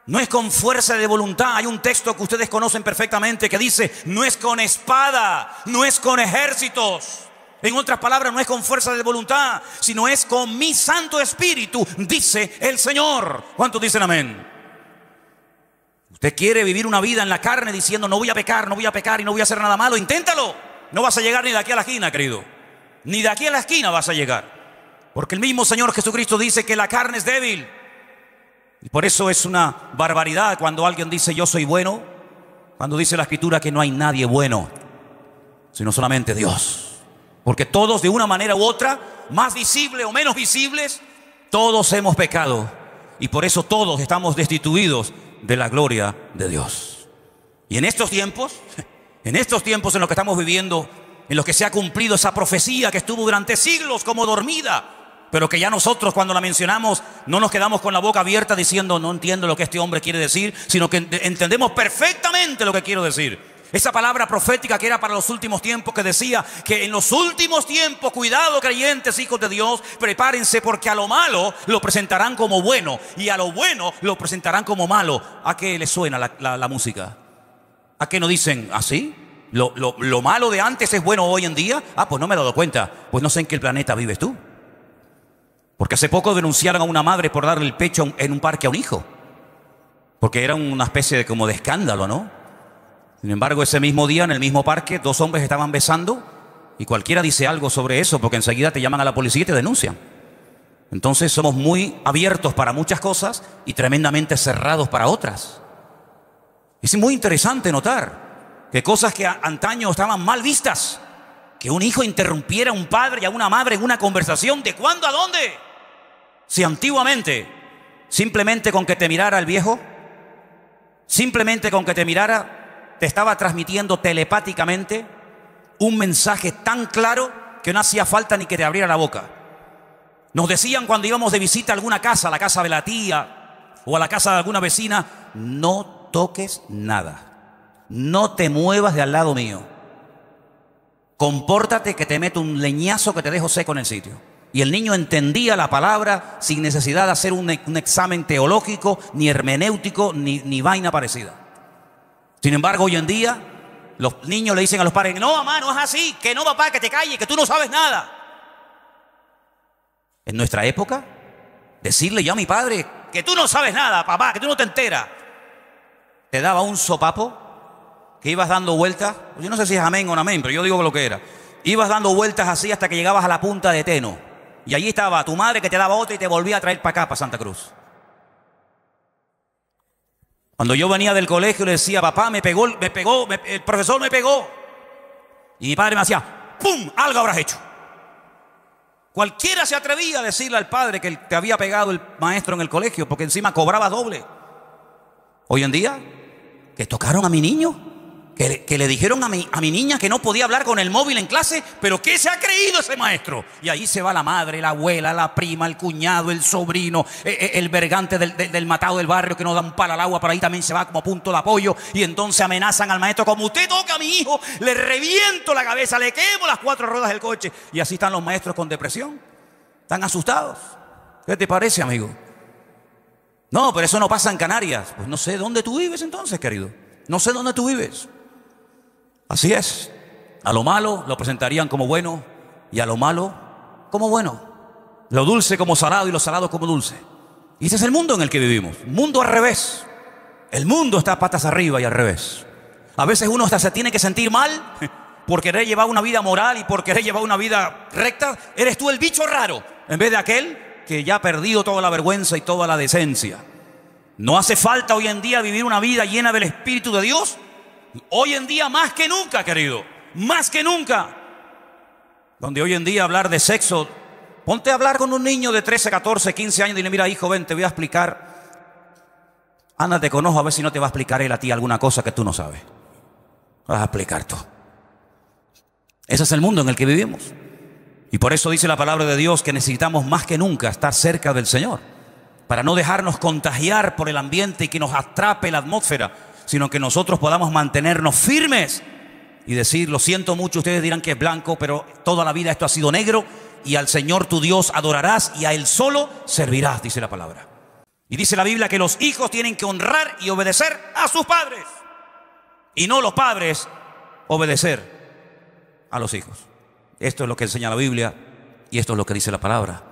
No es con fuerza de voluntad. Hay un texto que ustedes conocen perfectamente que dice, no es con espada, no es con ejércitos, En otras palabras, no es con fuerza de voluntad, sino es con mi Santo Espíritu, dice el Señor. ¿Cuántos dicen amén? Usted quiere vivir una vida en la carne diciendo no voy a pecar y no voy a hacer nada malo. Inténtalo. No vas a llegar ni de aquí a la esquina, querido. Ni de aquí a la esquina vas a llegar. Porque el mismo Señor Jesucristo dice que la carne es débil. Y por eso es una barbaridad cuando alguien dice yo soy bueno. Cuando dice la Escritura que no hay nadie bueno, sino solamente Dios. Porque todos de una manera u otra, más visible o menos visibles, todos hemos pecado. Y por eso todos estamos destituidos de la gloria de Dios. Y en estos tiempos en los que estamos viviendo, en los que se ha cumplido esa profecía que estuvo durante siglos como dormida, pero que ya nosotros cuando la mencionamos no nos quedamos con la boca abierta diciendo no entiendo lo que este hombre quiere decir, sino que entendemos perfectamente lo que quiero decir. Esa palabra profética que era para los últimos tiempos, que decía que en los últimos tiempos, cuidado creyentes, hijos de Dios, prepárense porque a lo malo lo presentarán como bueno y a lo bueno lo presentarán como malo. ¿A qué les suena la música? ¿A qué no dicen así? ¿Lo malo de antes es bueno hoy en día? Ah, pues no me he dado cuenta. Pues no sé en qué planeta vives tú. Porque hace poco denunciaron a una madre por darle el pecho en un parque a un hijo. Porque era una especie de como de escándalo, ¿no? Sin embargo, ese mismo día, en el mismo parque, 2 hombres estaban besando y cualquiera dice algo sobre eso porque enseguida te llaman a la policía y te denuncian. Entonces somos muy abiertos para muchas cosas y tremendamente cerrados para otras. Es muy interesante notar que cosas que antaño estaban mal vistas, que un hijo interrumpiera a un padre y a una madre en una conversación, ¿de cuándo a dónde? Si antiguamente, simplemente con que te mirara el viejo, simplemente con que te mirara, te estaba transmitiendo telepáticamente un mensaje tan claro que no hacía falta ni que te abriera la boca. Nos decían cuando íbamos de visita a alguna casa, a la casa de la tía o a la casa de alguna vecina, no toques nada, no te muevas de al lado mío, compórtate que te meto un leñazo que te dejo seco en el sitio. Y el niño entendía la palabra sin necesidad de hacer un examen teológico, ni hermenéutico, ni vaina parecida. Sin embargo, hoy en día, los niños le dicen a los padres, no, mamá, no es así, que no, papá, que te calles, que tú no sabes nada. En nuestra época, decirle yo a mi padre, que tú no sabes nada, papá, que tú no te enteras, te daba un sopapo, que ibas dando vueltas, yo no sé si es amén o no amén, pero yo digo lo que era. Ibas dando vueltas así hasta que llegabas a la punta de Teno. Y allí estaba tu madre que te daba otra y te volvía a traer para acá, para Santa Cruz. Cuando yo venía del colegio le decía, papá, me pegó, el profesor me pegó. Y mi padre me hacía, ¡pum!, algo habrás hecho. Cualquiera se atrevía a decirle al padre que te había pegado el maestro en el colegio, porque encima cobraba doble. Hoy en día, que tocaron a mi niño, que le dijeron a mi niña que no podía hablar con el móvil en clase, pero ¿qué se ha creído ese maestro? Y ahí se va la madre, la abuela, la prima, el cuñado, el sobrino, el vergante del matado del barrio que no da un palo al agua, por ahí también se va como punto de apoyo, y entonces amenazan al maestro, como usted toca a mi hijo, le reviento la cabeza, le quemo las 4 ruedas del coche. Y así están los maestros con depresión, están asustados. ¿Qué te parece, amigo? No, pero eso no pasa en Canarias. Pues no sé dónde tú vives entonces, querido. No sé dónde tú vives. Así es, a lo malo lo presentarían como bueno y a lo malo como bueno. Lo dulce como salado y lo salado como dulce. Y ese es el mundo en el que vivimos, un mundo al revés. El mundo está patas arriba y al revés. A veces uno hasta se tiene que sentir mal por querer llevar una vida moral y por querer llevar una vida recta. Eres tú el bicho raro en vez de aquel que ya ha perdido toda la vergüenza y toda la decencia. No hace falta hoy en día vivir una vida llena del Espíritu de Dios. Hoy en día más que nunca, querido, más que nunca. Donde hoy en día hablar de sexo, ponte a hablar con un niño de 13, 14, 15 años y dile, mira hijo, ven, te voy a explicar. Ándate con ojo a ver si no te va a explicar él a ti alguna cosa que tú no sabes. Vas a explicar tú. Ese es el mundo en el que vivimos. Y por eso dice la palabra de Dios que necesitamos más que nunca estar cerca del Señor, para no dejarnos contagiar por el ambiente y que nos atrape la atmósfera, sino que nosotros podamos mantenernos firmes y decir, lo siento mucho, ustedes dirán que es blanco, pero toda la vida esto ha sido negro, y al Señor tu Dios adorarás y a Él solo servirás, dice la palabra. Y dice la Biblia que los hijos tienen que honrar y obedecer a sus padres, y no los padres obedecer a los hijos. Esto es lo que enseña la Biblia y esto es lo que dice la palabra.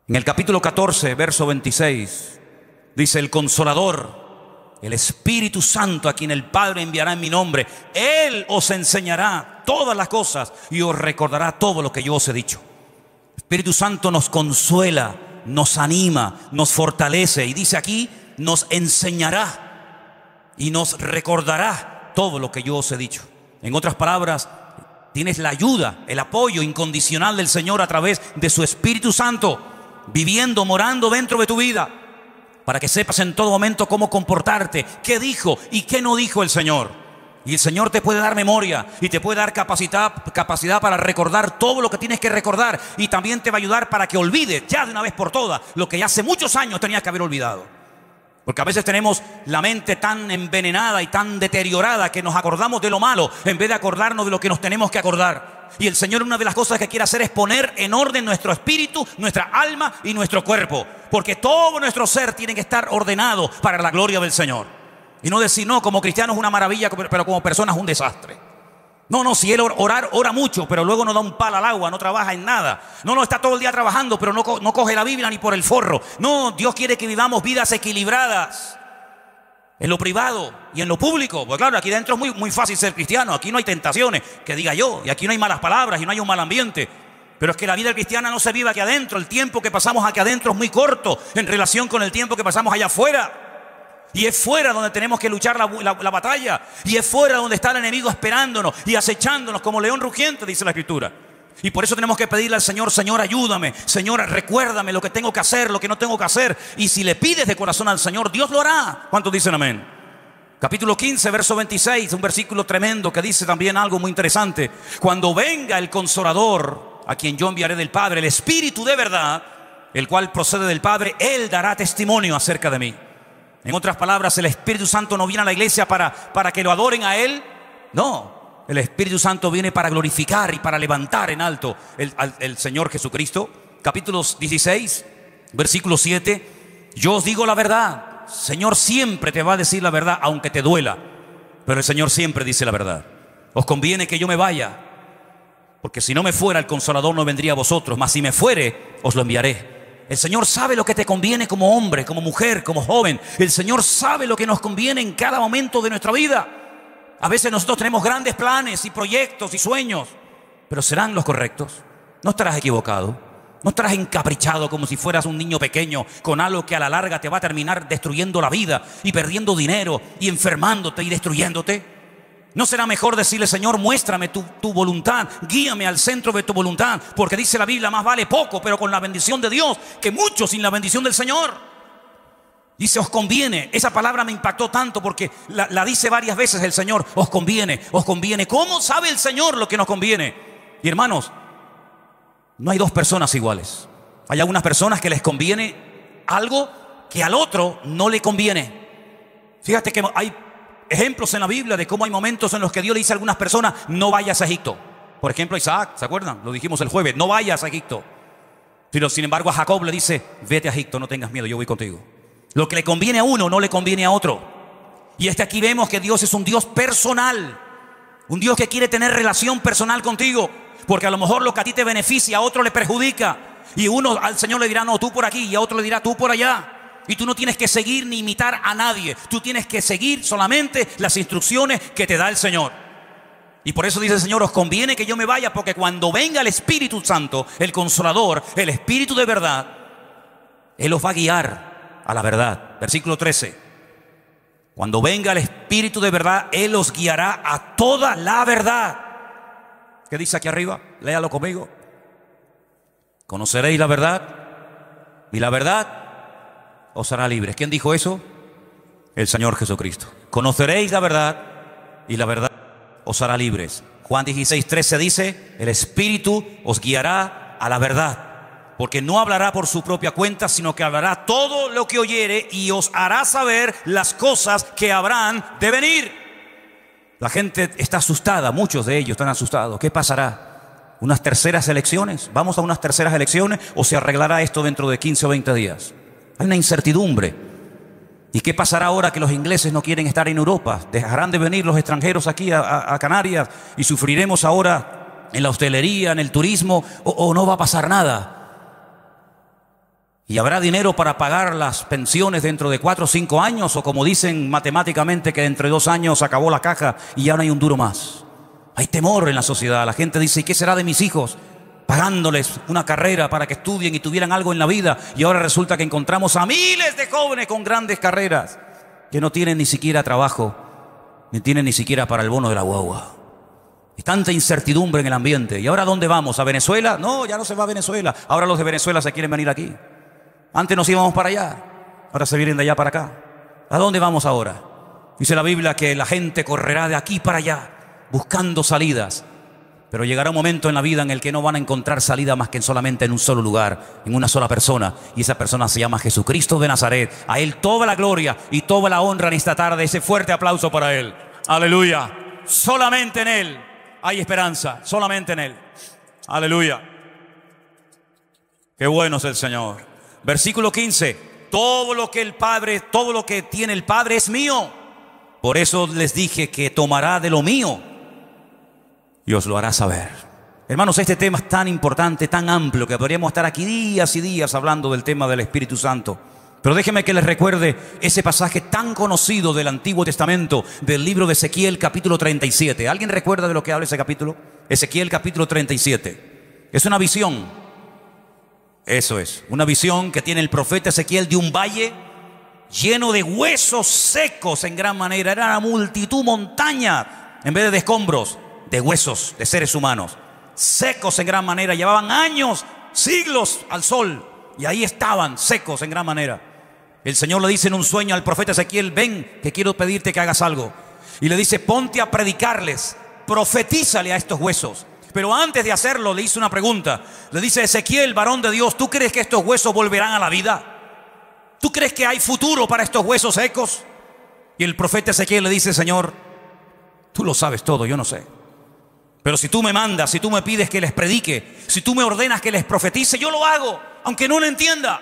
En el capítulo 14, verso 26, dice: el Consolador, el Espíritu Santo, a quien el Padre enviará en mi nombre, Él os enseñará todas las cosas y os recordará todo lo que yo os he dicho. El Espíritu Santo nos consuela, nos anima, nos fortalece, y dice aquí, nos enseñará y nos recordará todo lo que yo os he dicho. En otras palabras, tienes la ayuda, el apoyo incondicional del Señor a través de su Espíritu Santo, viviendo, morando dentro de tu vida, para que sepas en todo momento cómo comportarte, qué dijo y qué no dijo el Señor. Y el Señor te puede dar memoria y te puede dar capacidad para recordar todo lo que tienes que recordar, y también te va a ayudar para que olvides ya de una vez por todas lo que ya hace muchos años tenías que haber olvidado. Porque a veces tenemos la mente tan envenenada y tan deteriorada que nos acordamos de lo malo en vez de acordarnos de lo que nos tenemos que acordar. Y el Señor, una de las cosas que quiere hacer es poner en orden nuestro espíritu, nuestra alma y nuestro cuerpo. Porque todo nuestro ser tiene que estar ordenado para la gloria del Señor. Y no decir, no, como cristiano es una maravilla, pero como persona es un desastre. No, si él ora mucho, pero luego no da un palo al agua, no trabaja en nada. No, está todo el día trabajando, pero no coge la Biblia ni por el forro. No, Dios quiere que vivamos vidas equilibradas en lo privado y en lo público. Pues claro, aquí dentro es muy fácil ser cristiano. Aquí no hay tentaciones, que diga yo, y aquí no hay malas palabras y no hay un mal ambiente. Pero es que la vida cristiana no se vive aquí adentro. El tiempo que pasamos aquí adentro es muy corto en relación con el tiempo que pasamos allá afuera. Y es fuera donde tenemos que luchar la batalla. Y es fuera donde está el enemigo esperándonos y acechándonos como león rugiente, dice la Escritura. Y por eso tenemos que pedirle al Señor: Señor, ayúdame. Señor, recuérdame lo que tengo que hacer, lo que no tengo que hacer. Y si le pides de corazón al Señor, Dios lo hará. ¿Cuántos dicen amén? Capítulo 15, verso 26, un versículo tremendo que dice también algo muy interesante. Cuando venga el Consolador, a quien yo enviaré del Padre, el Espíritu de verdad, el cual procede del Padre, Él dará testimonio acerca de mí. En otras palabras, el Espíritu Santo no viene a la iglesia para que lo adoren a Él. No, el Espíritu Santo viene para glorificar y para levantar en alto el Señor Jesucristo. Capítulo 16, versículo 7. Yo os digo la verdad. Señor siempre te va a decir la verdad, aunque te duela. Pero el Señor siempre dice la verdad. Os conviene que yo me vaya, porque si no me fuera, el Consolador no vendría a vosotros. Mas si me fuere, os lo enviaré. El Señor sabe lo que te conviene como hombre, como mujer, como joven. El Señor sabe lo que nos conviene en cada momento de nuestra vida. A veces nosotros tenemos grandes planes y proyectos y sueños, pero ¿serán los correctos? No estarás equivocado. No estarás encaprichado como si fueras un niño pequeño con algo que a la larga te va a terminar destruyendo la vida y perdiendo dinero y enfermándote y destruyéndote. ¿No será mejor decirle: Señor, muéstrame tu voluntad, guíame al centro de tu voluntad? Porque dice la Biblia: más vale poco, pero con la bendición de Dios, que mucho sin la bendición del Señor. Dice: os conviene. Esa palabra me impactó tanto porque la dice varias veces el Señor: os conviene, os conviene. ¿Cómo sabe el Señor lo que nos conviene? Y hermanos, no hay dos personas iguales. Hay algunas personas que les conviene algo que al otro no le conviene. Fíjate que hay ejemplos en la Biblia de cómo hay momentos en los que Dios le dice a algunas personas: no vayas a Egipto. Por ejemplo, a Isaac, ¿se acuerdan? Lo dijimos el jueves: no vayas a Egipto. Pero sin embargo a Jacob le dice: vete a Egipto, no tengas miedo, yo voy contigo. Lo que le conviene a uno no le conviene a otro. Y aquí vemos que Dios es un Dios personal, un Dios que quiere tener relación personal contigo, porque a lo mejor lo que a ti te beneficia a otro le perjudica. Y uno al Señor le dirá: no, tú por aquí, y a otro le dirá: tú por allá. Y tú no tienes que seguir ni imitar a nadie. Tú tienes que seguir solamente las instrucciones que te da el Señor. Y por eso dice el Señor: os conviene que yo me vaya, porque cuando venga el Espíritu Santo, el Consolador, el Espíritu de verdad, Él os va a guiar a la verdad. Versículo 13. Cuando venga el Espíritu de verdad, Él os guiará a toda la verdad. ¿Qué dice aquí arriba? Léalo conmigo. Conoceréis la verdad, y la verdad os hará libres. ¿Quién dijo eso? El Señor Jesucristo. Conoceréis la verdad, y la verdad os hará libres. Juan 16:13 dice: el Espíritu os guiará a la verdad, porque no hablará por su propia cuenta, sino que hablará todo lo que oyere y os hará saber las cosas que habrán de venir. La gente está asustada, muchos de ellos están asustados. ¿Qué pasará? ¿Unas terceras elecciones? ¿Vamos a unas terceras elecciones o se arreglará esto dentro de 15 o 20 días? Hay una incertidumbre. ¿Y qué pasará ahora que los ingleses no quieren estar en Europa? ¿Dejarán de venir los extranjeros aquí a Canarias y sufriremos ahora en la hostelería, en el turismo, o no va a pasar nada. Y habrá dinero para pagar las pensiones dentro de 4 o 5 años, o como dicen matemáticamente que dentro de 2 años acabó la caja y ya no hay un duro más. Hay temor en la sociedad. La gente dice: ¿y qué será de mis hijos? Pagándoles una carrera para que estudien y tuvieran algo en la vida, y ahora resulta que encontramos a miles de jóvenes con grandes carreras que no tienen ni siquiera trabajo, ni tienen ni siquiera para el bono de la guagua. Y tanta incertidumbre en el ambiente. ¿Y ahora dónde vamos? ¿A Venezuela? No, ya no se va a Venezuela. Ahora los de Venezuela se quieren venir aquí. Antes nos íbamos para allá, ahora se vienen de allá para acá. ¿A dónde vamos ahora? Dice la Biblia que la gente correrá de aquí para allá buscando salidas. Pero llegará un momento en la vida en el que no van a encontrar salida más que solamente en un solo lugar, en una sola persona. Y esa persona se llama Jesucristo de Nazaret. A Él toda la gloria y toda la honra en esta tarde. Ese fuerte aplauso para Él. Aleluya. Solamente en Él hay esperanza. Solamente en Él. Aleluya. Qué bueno es el Señor. Versículo 15. Todo lo que tiene el Padre es mío. Por eso les dije que tomará de lo mío y os lo hará saber. Hermanos, este tema es tan importante, tan amplio, que podríamos estar aquí días y días hablando del tema del Espíritu Santo. Pero déjenme que les recuerde ese pasaje tan conocido del Antiguo Testamento, del libro de Ezequiel capítulo 37. ¿Alguien recuerda de lo que habla ese capítulo? Ezequiel capítulo 37. Es una visión. Eso es, una visión que tiene el profeta Ezequiel de un valle lleno de huesos secos en gran manera. Era una multitud, montaña, en vez de escombros, de huesos de seres humanos, secos en gran manera. Llevaban años, siglos al sol, y ahí estaban, secos en gran manera. El Señor le dice en un sueño al profeta Ezequiel: ven, que quiero pedirte que hagas algo. Y le dice: ponte a predicarles, profetízale a estos huesos. Pero antes de hacerlo le hizo una pregunta. Le dice: Ezequiel, varón de Dios, ¿tú crees que estos huesos volverán a la vida? ¿Tú crees que hay futuro para estos huesos secos? Y el profeta Ezequiel le dice: Señor, tú lo sabes todo, yo no sé. Pero si tú me mandas, si tú me pides que les predique, si tú me ordenas que les profetice, yo lo hago, aunque no lo entienda,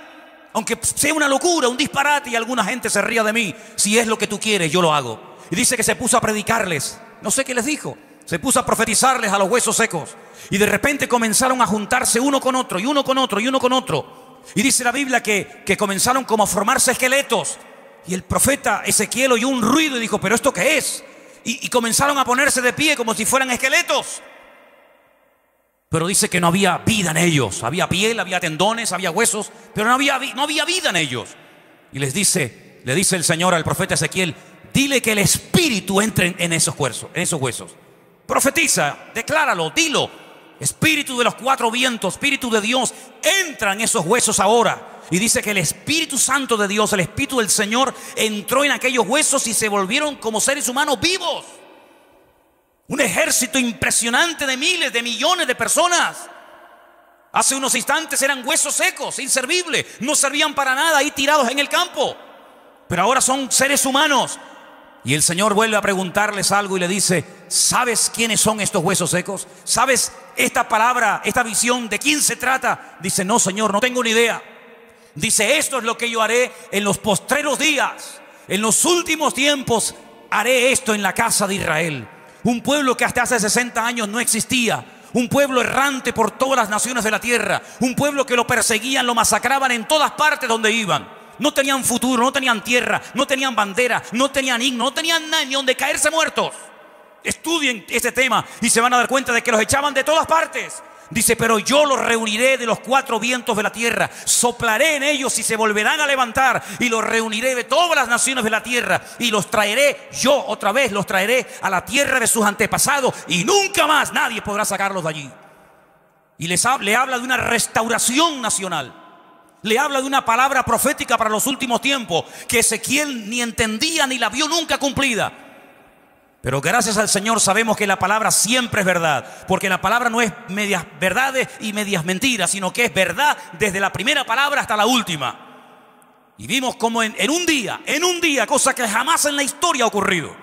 aunque sea una locura, un disparate y alguna gente se ría de mí. Si es lo que tú quieres, yo lo hago. Y dice que se puso a predicarles. No sé qué les dijo. Se puso a profetizarles a los huesos secos. Y de repente comenzaron a juntarse uno con otro, y uno con otro, y uno con otro. Y dice la Biblia que comenzaron como a formarse esqueletos. Y el profeta Ezequiel oyó un ruido y dijo: ¿pero esto qué es? Y comenzaron a ponerse de pie como si fueran esqueletos. Pero dice que no había vida en ellos. Había piel, había tendones, había huesos, pero no había vida en ellos. Y le dice el Señor al profeta Ezequiel: dile que el Espíritu entre en esos huesos. Profetiza, decláralo, dilo. Espíritu de los 4 vientos, Espíritu de Dios, entra en esos huesos ahora. Y dice que el Espíritu Santo de Dios, el Espíritu del Señor, entró en aquellos huesos y se volvieron como seres humanos vivos. Un ejército impresionante de miles, de millones de personas. Hace unos instantes eran huesos secos, inservibles, no servían para nada, ahí tirados en el campo. Pero ahora son seres humanos. Y el Señor vuelve a preguntarles algo y le dice: ¿sabes quiénes son estos huesos secos? ¿Sabes esta palabra, esta visión, de quién se trata? Dice: no, Señor, no tengo ni idea. Dice: esto es lo que yo haré en los postreros días. En los últimos tiempos haré esto en la casa de Israel. Un pueblo que hasta hace 60 años no existía. Un pueblo errante por todas las naciones de la tierra. Un pueblo que lo perseguían, lo masacraban en todas partes donde iban. No tenían futuro, no tenían tierra, no tenían bandera, no tenían himno, no tenían nada ni donde caerse muertos. Estudien este tema y se van a dar cuenta de que los echaban de todas partes. Dice: pero yo los reuniré de los 4 vientos de la tierra, soplaré en ellos y se volverán a levantar, y los reuniré de todas las naciones de la tierra, y los traeré, yo otra vez los traeré a la tierra de sus antepasados, y nunca más nadie podrá sacarlos de allí. Y le habla de una restauración nacional. Le habla de una palabra profética para los últimos tiempos que Ezequiel ni entendía ni la vio nunca cumplida. Pero gracias al Señor sabemos que la palabra siempre es verdad, porque la palabra no es medias verdades y medias mentiras, sino que es verdad desde la primera palabra hasta la última. Y vimos como en un día, cosa que jamás en la historia ha ocurrido,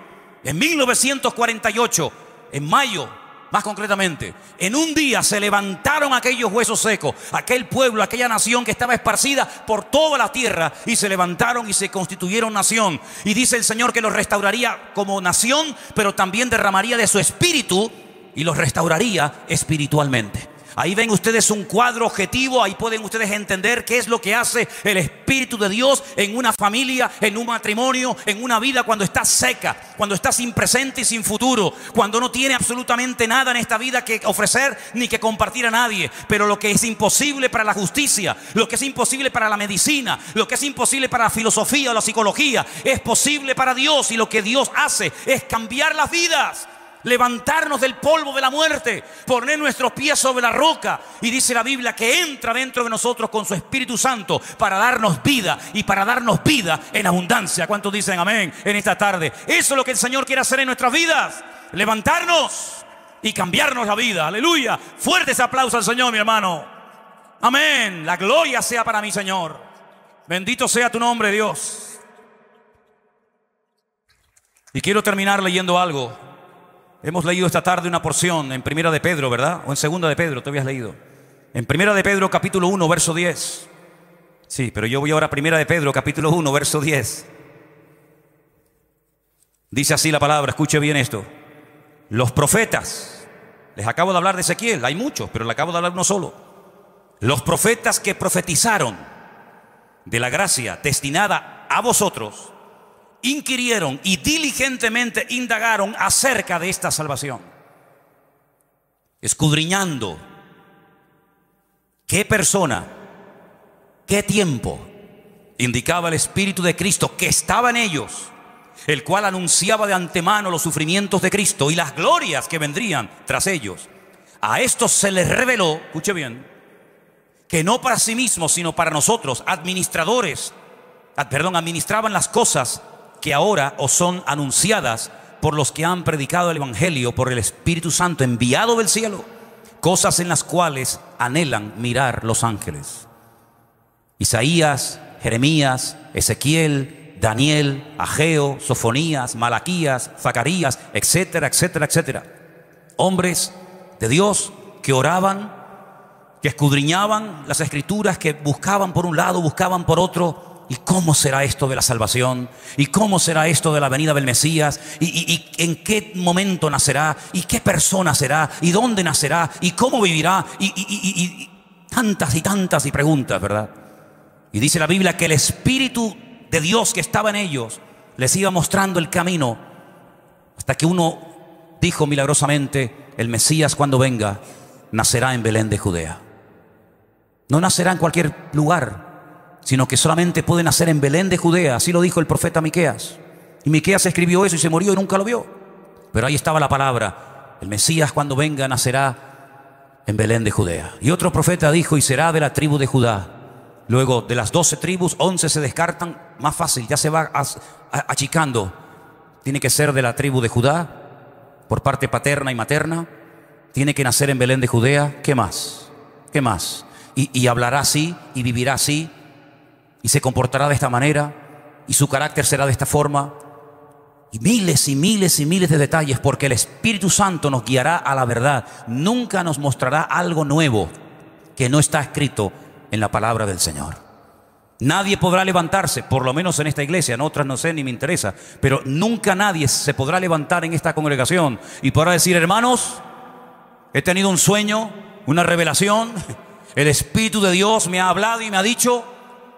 en 1948, en mayo, más concretamente, en un día se levantaron aquellos huesos secos, aquel pueblo, aquella nación que estaba esparcida por toda la tierra, y se levantaron y se constituyeron nación. Y dice el Señor que los restauraría como nación, pero también derramaría de su espíritu y los restauraría espiritualmente. Ahí ven ustedes un cuadro objetivo, ahí pueden ustedes entender qué es lo que hace el Espíritu de Dios en una familia, en un matrimonio, en una vida cuando está seca, cuando está sin presente y sin futuro, cuando no tiene absolutamente nada en esta vida que ofrecer ni que compartir a nadie. Pero lo que es imposible para la justicia, lo que es imposible para la medicina, lo que es imposible para la filosofía o la psicología, es posible para Dios, y lo que Dios hace es cambiar las vidas. Levantarnos del polvo de la muerte, poner nuestros pies sobre la roca. Y dice la Biblia que entra dentro de nosotros con su Espíritu Santo para darnos vida, y para darnos vida en abundancia. ¿Cuántos dicen amén en esta tarde? Eso es lo que el Señor quiere hacer en nuestras vidas: levantarnos y cambiarnos la vida. Aleluya. Fuerte ese aplauso al Señor, mi hermano. Amén. La gloria sea para mi Señor. Bendito sea tu nombre, Dios. Y quiero terminar leyendo algo. Hemos leído esta tarde una porción en Primera de Pedro, ¿verdad? O en Segunda de Pedro, te habías leído. En Primera de Pedro, capítulo 1, verso 10. Sí, pero yo voy ahora a Primera de Pedro, capítulo 1, verso 10. Dice así la palabra, escuche bien esto. Los profetas, les acabo de hablar de Ezequiel, hay muchos, pero le acabo de hablar uno solo. Los profetas que profetizaron de la gracia destinada a vosotros, inquirieron y diligentemente indagaron acerca de esta salvación, escudriñando qué persona, qué tiempo indicaba el Espíritu de Cristo que estaba en ellos, el cual anunciaba de antemano los sufrimientos de Cristo y las glorias que vendrían tras ellos. A estos se les reveló, escuche bien, que no para sí mismos, sino para nosotros, administraban las cosas que ahora os son anunciadas por los que han predicado el Evangelio por el Espíritu Santo enviado del cielo, cosas en las cuales anhelan mirar los ángeles. Isaías, Jeremías, Ezequiel, Daniel, Ageo, Sofonías, Malaquías, Zacarías, etcétera, etcétera, etcétera. Hombres de Dios que oraban, que escudriñaban las Escrituras, que buscaban por un lado, buscaban por otro. ¿Y cómo será esto de la salvación? ¿Y cómo será esto de la venida del Mesías? ¿Y en qué momento nacerá? ¿Y qué persona será? ¿Y dónde nacerá? ¿Y cómo vivirá? Y tantas y tantas preguntas, ¿verdad? Y dice la Biblia que el Espíritu de Dios que estaba en ellos les iba mostrando el camino, hasta que uno dijo milagrosamente: el Mesías, cuando venga, nacerá en Belén de Judea. No nacerá en cualquier lugar, sino que solamente puede nacer en Belén de Judea. Así lo dijo el profeta Miqueas. Y Miqueas escribió eso y se murió y nunca lo vio. Pero ahí estaba la palabra: el Mesías, cuando venga, nacerá en Belén de Judea. Y otro profeta dijo: y será de la tribu de Judá. Luego, de las 12 tribus, 11 se descartan. Más fácil, ya se va achicando. Tiene que ser de la tribu de Judá, por parte paterna y materna. Tiene que nacer en Belén de Judea. ¿Qué más? ¿Qué más? Y hablará así, y vivirá así, y se comportará de esta manera, y su carácter será de esta forma. Y miles y miles y miles de detalles, porque el Espíritu Santo nos guiará a la verdad. Nunca nos mostrará algo nuevo que no está escrito en la palabra del Señor. Nadie podrá levantarse, por lo menos en esta iglesia, en otras no sé ni me interesa, pero nunca nadie se podrá levantar en esta congregación y podrá decir: hermanos, he tenido un sueño, una revelación, el Espíritu de Dios me ha hablado y me ha dicho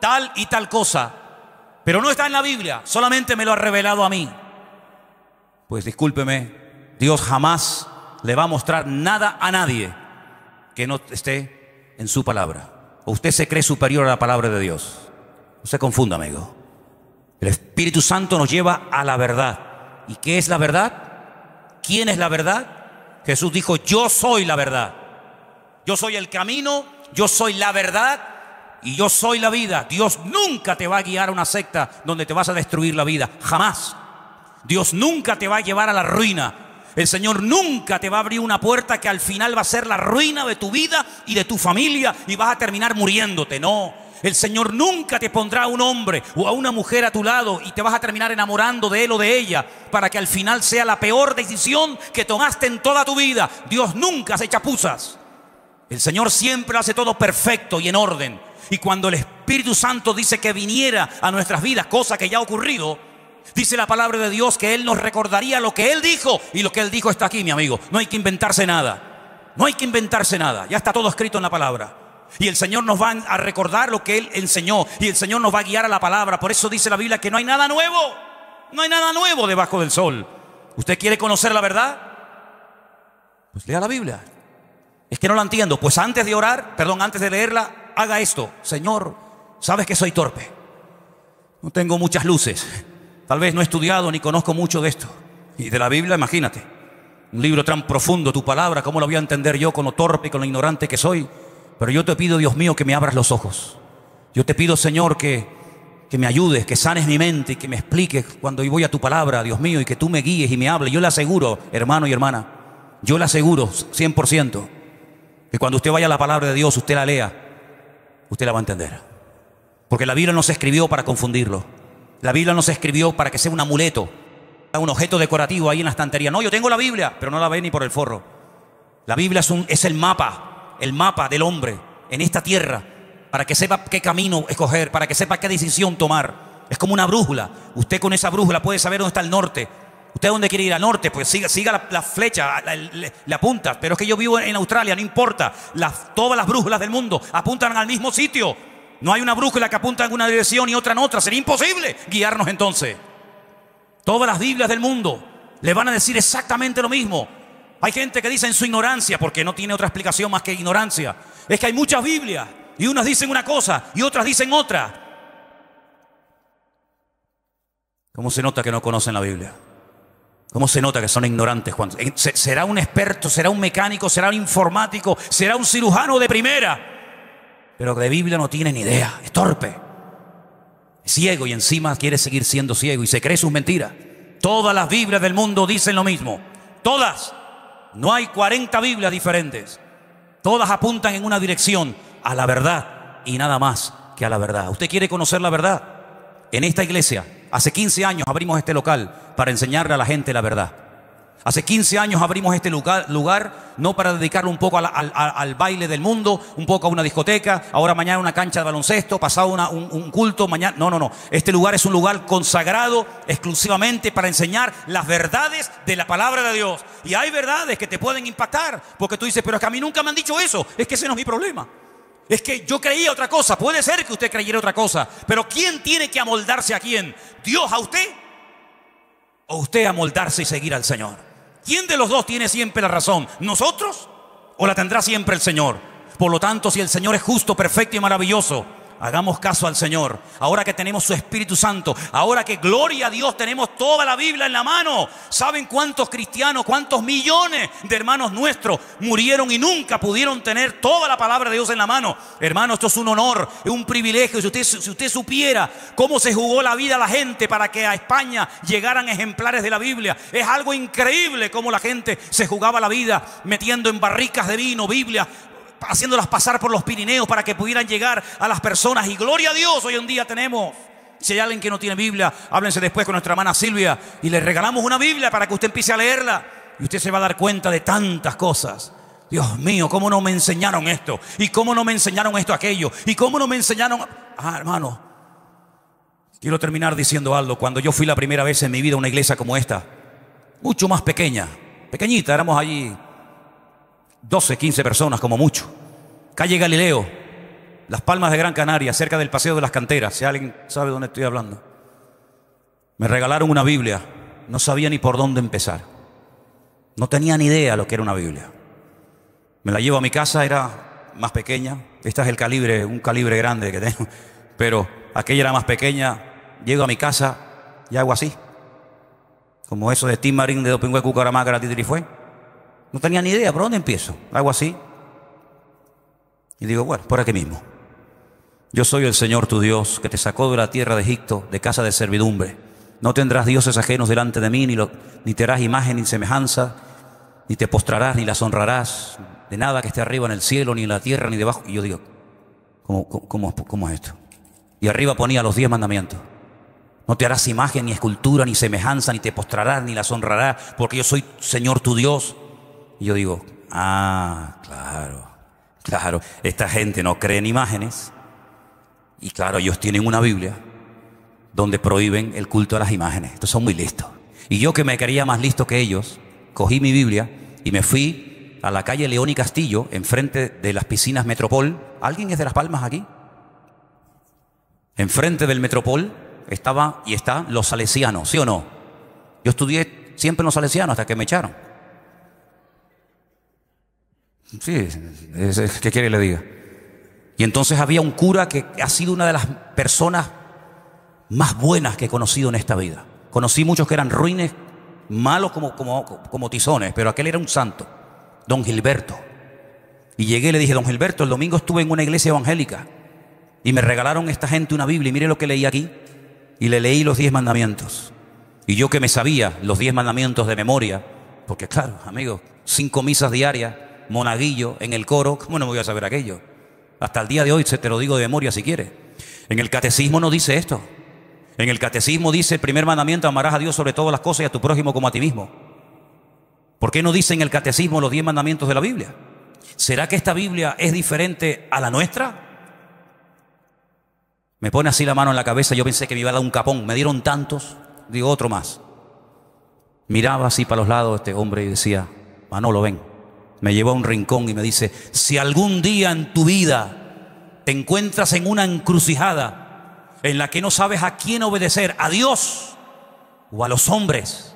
tal y tal cosa, pero no está en la Biblia, solamente me lo ha revelado a mí. Pues discúlpeme, Dios jamás le va a mostrar nada a nadie que no esté en su palabra. ¿O usted se cree superior a la palabra de Dios? No se confunda, amigo. El Espíritu Santo nos lleva a la verdad. ¿Y qué es la verdad? ¿Quién es la verdad? Jesús dijo: yo soy la verdad. Yo soy el camino, yo soy la verdad y yo soy la vida. Dios nunca te va a guiar a una secta donde te vas a destruir la vida. Jamás. Dios nunca te va a llevar a la ruina. El Señor nunca te va a abrir una puerta que al final va a ser la ruina de tu vida y de tu familia y vas a terminar muriéndote. No. El Señor nunca te pondrá a un hombre o a una mujer a tu lado y te vas a terminar enamorando de él o de ella para que al final sea la peor decisión que tomaste en toda tu vida. Dios nunca hace chapuzas. El Señor siempre hace todo perfecto y en orden. Y cuando el Espíritu Santo dice que viniera a nuestras vidas, cosa que ya ha ocurrido, Dice la palabra de Dios que Él nos recordaría lo que Él dijo, y lo que Él dijo está aquí, mi amigo. No hay que inventarse nada. No hay que inventarse nada. Ya está todo escrito en la palabra. Y el Señor nos va a recordar lo que Él enseñó, y el Señor nos va a guiar a la palabra. Por eso dice la Biblia que no hay nada nuevo. No hay nada nuevo debajo del sol. ¿Usted quiere conocer la verdad? Pues lea la Biblia. Es que no la entiendo. Pues antes de orar, antes de leerla, haga esto. Señor, sabes que soy torpe. No tengo muchas luces. Tal vez no he estudiado ni conozco mucho de esto. Y de la Biblia, imagínate. Un libro tan profundo, tu palabra, ¿cómo lo voy a entender yo con lo torpe y con lo ignorante que soy? Pero yo te pido, Dios mío, que me abras los ojos. Yo te pido, Señor, que me ayudes, que sanes mi mente y que me expliques cuando yo voy a tu palabra, Dios mío, y que tú me guíes y me hables. Yo le aseguro, hermano y hermana, yo le aseguro 100% que cuando usted vaya a la palabra de Dios, usted la lea, usted la va a entender. Porque la Biblia no se escribió para confundirlo. La Biblia no se escribió para que sea un amuleto, un objeto decorativo ahí en la estantería. No, yo tengo la Biblia, pero no la ve ni por el forro. La Biblia es el mapa del hombre en esta tierra, para que sepa qué camino escoger, para que sepa qué decisión tomar. Es como una brújula. Usted con esa brújula puede saber dónde está el norte. ¿Usted dónde quiere ir? Al norte, pues siga la flecha, la punta. Pero es que yo vivo en Australia, no importa. Todas las brújulas del mundo apuntan al mismo sitio. No hay una brújula que apunta en una dirección y otra en otra. Sería imposible guiarnos entonces. Todas las Biblias del mundo le van a decir exactamente lo mismo. Hay gente que dice en su ignorancia, porque no tiene otra explicación más que ignorancia, es que hay muchas Biblias y unas dicen una cosa y otras dicen otra. ¿Cómo se nota que no conocen la Biblia? ¿Cómo se nota que son ignorantes? ¿Será un experto? ¿Será un mecánico? ¿Será un informático? ¿Será un cirujano de primera? Pero de Biblia no tiene ni idea, es torpe, es ciego y encima quiere seguir siendo ciego y se cree sus mentiras. Todas las Biblias del mundo dicen lo mismo, todas. No hay 40 Biblias diferentes. Todas apuntan en una dirección, a la verdad y nada más que a la verdad. ¿Usted quiere conocer la verdad? En esta iglesia, hace 15 años abrimos este local para enseñarle a la gente la verdad. Hace 15 años abrimos este lugar no para dedicarlo un poco al baile del mundo, un poco a una discoteca, ahora mañana una cancha de baloncesto, pasado un culto, mañana. No. Este lugar es un lugar consagrado exclusivamente para enseñar las verdades de la palabra de Dios. Y hay verdades que te pueden impactar, porque tú dices, pero es que a mí nunca me han dicho eso. Es que ese no es mi problema. Es que yo creía otra cosa. Puede ser que usted creyera otra cosa, pero ¿quién tiene que amoldarse a quién? ¿Dios a usted? ¿O usted amoldarse y seguir al Señor? ¿Quién de los dos tiene siempre la razón? ¿Nosotros o la tendrá siempre el Señor? Por lo tanto, si el Señor es justo, perfecto y maravilloso, hagamos caso al Señor. Ahora que tenemos su Espíritu Santo, ahora que, gloria a Dios, tenemos toda la Biblia en la mano. ¿Saben cuántos cristianos, cuántos millones de hermanos nuestros murieron y nunca pudieron tener toda la palabra de Dios en la mano? Hermano, esto es un honor, es un privilegio. Si usted supiera cómo se jugó la vida la gente para que a España llegaran ejemplares de la Biblia, es algo increíble cómo la gente se jugaba la vida metiendo en barricas de vino Biblia, haciéndolas pasar por los Pirineos para que pudieran llegar a las personas. Y gloria a Dios, hoy en día tenemos. Si hay alguien que no tiene Biblia, háblense después con nuestra hermana Silvia y le regalamos una Biblia para que usted empiece a leerla. Y usted se va a dar cuenta de tantas cosas. Dios mío, cómo no me enseñaron esto, y cómo no me enseñaron esto, aquello, y cómo no me enseñaron. Hermano, quiero terminar diciendo algo. Cuando yo fui la primera vez en mi vida a una iglesia como esta, mucho más pequeña, pequeñita, éramos allí 12, 15 personas como mucho. Calle Galileo, Las Palmas de Gran Canaria, cerca del Paseo de las Canteras, si alguien sabe dónde estoy hablando. Me regalaron una Biblia, no sabía ni por dónde empezar. No tenía ni idea lo que era una Biblia. Me la llevo a mi casa, era más pequeña. Esta es un calibre grande que tengo, pero aquella era más pequeña. Llego a mi casa y hago así, como eso de Tim Marín de Dopingüe Cucaramácara Titirifue. No tenía ni idea, ¿por dónde empiezo? Hago así y digo, bueno, por aquí mismo. Yo soy el Señor tu Dios, que te sacó de la tierra de Egipto, de casa de servidumbre. No tendrás dioses ajenos delante de mí, ni te harás imagen ni semejanza, ni te postrarás, ni las honrarás, de nada que esté arriba en el cielo, ni en la tierra, ni debajo. Y yo digo, ¿cómo es esto? Y arriba ponía los 10 mandamientos. No te harás imagen, ni escultura, ni semejanza, ni te postrarás, ni las honrarás, porque yo soy Señor tu Dios. Y yo digo, claro, esta gente no cree en imágenes. Y claro, ellos tienen una Biblia, donde prohíben el culto a las imágenes. Estos son muy listos. Y yo, que me creía más listo que ellos, cogí mi Biblia y me fui a la calle León y Castillo, enfrente de las piscinas Metropol. ¿Alguien es de Las Palmas aquí? Enfrente del Metropol estaba y están los salesianos, ¿sí o no? Yo estudié siempre en los salesianos hasta que me echaron. Sí, ¿qué quiere que le diga? Y entonces había un cura que ha sido una de las personas más buenas que he conocido en esta vida. Conocí muchos que eran ruines, malos como tizones, pero aquel era un santo, don Gilberto. Y llegué y le dije: don Gilberto, el domingo estuve en una iglesia evangélica y me regalaron esta gente una Biblia y mire lo que leí aquí. Y le leí los 10 mandamientos. Y yo, que me sabía los 10 mandamientos de memoria, porque claro, amigos, 5 misas diarias, monaguillo en el coro, ¿cómo no me voy a saber aquello? Hasta el día de hoy te lo digo de memoria si quieres. En el catecismo no dice esto. En el catecismo dice: el primer mandamiento, amarás a Dios sobre todas las cosas y a tu prójimo como a ti mismo. ¿Por qué no dice en el catecismo los 10 mandamientos de la Biblia? ¿Será que esta Biblia es diferente a la nuestra? Me pone así la mano en la cabeza. Yo pensé que me iba a dar un capón. Me dieron tantos. Digo, otro más. Miraba así para los lados este hombre y decía: Manolo, ven. Me llevó a un rincón y me dice: si algún día en tu vida te encuentras en una encrucijada en la que no sabes a quién obedecer, a Dios o a los hombres,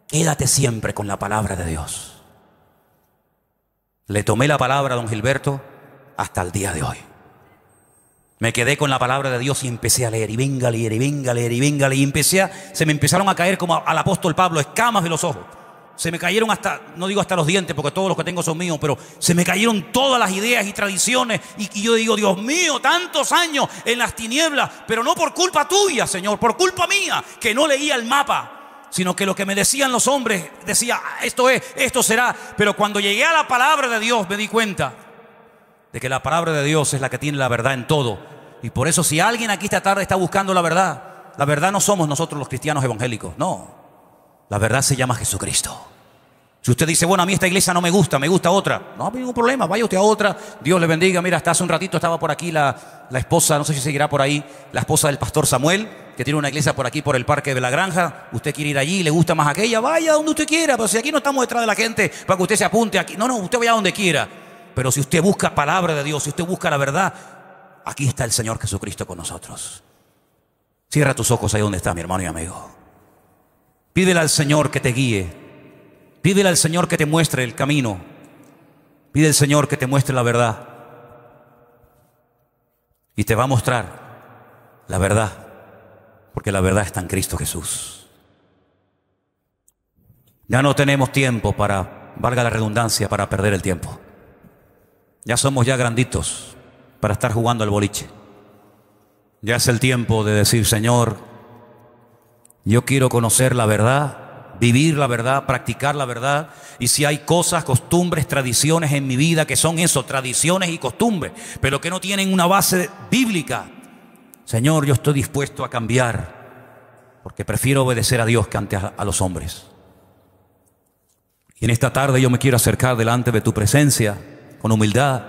quédate siempre con la palabra de Dios. Le tomé la palabra a don Gilberto hasta el día de hoy. Me quedé con la palabra de Dios y empecé a leer, y venga a leer, y venga a leer, y venga a leer, y se me empezaron a caer como al apóstol Pablo, escamas de los ojos. Se me cayeron hasta, no digo hasta los dientes, porque todos los que tengo son míos, pero se me cayeron todas las ideas y tradiciones. Y yo digo: Dios mío, tantos años en las tinieblas, pero no por culpa tuya, Señor, por culpa mía, que no leía el mapa, sino que lo que me decían los hombres, decía: esto es, esto será. Pero cuando llegué a la palabra de Dios, me di cuenta de que la palabra de Dios es la que tiene la verdad en todo. Y por eso, si alguien aquí esta tarde está buscando la verdad no somos nosotros los cristianos evangélicos, no. La verdad se llama Jesucristo. Si usted dice: bueno, a mí esta iglesia no me gusta, me gusta otra, no hay ningún problema, vaya usted a otra. Dios le bendiga. Mira, hasta hace un ratito estaba por aquí la esposa, no sé si seguirá por ahí, la esposa del pastor Samuel, que tiene una iglesia por aquí, por el Parque de la Granja. Usted quiere ir allí, le gusta más aquella, vaya donde usted quiera. Pero si aquí no estamos detrás de la gente para que usted se apunte aquí, no, usted vaya donde quiera. Pero si usted busca palabra de Dios, si usted busca la verdad, aquí está el Señor Jesucristo con nosotros. Cierra tus ojos ahí donde está, mi hermano y amigo. Pídele al Señor que te guíe. Pídele al Señor que te muestre el camino. Pide al Señor que te muestre la verdad. Y te va a mostrar la verdad, porque la verdad está en Cristo Jesús. Ya no tenemos tiempo para, valga la redundancia, para perder el tiempo. Ya somos ya granditos para estar jugando al boliche. Ya es el tiempo de decir: Señor, yo quiero conocer la verdad, vivir la verdad, practicar la verdad. Y si hay cosas, costumbres, tradiciones en mi vida que son eso, tradiciones y costumbres, pero que no tienen una base bíblica, Señor, yo estoy dispuesto a cambiar, porque prefiero obedecer a Dios que antes a los hombres. Y en esta tarde yo me quiero acercar delante de tu presencia con humildad.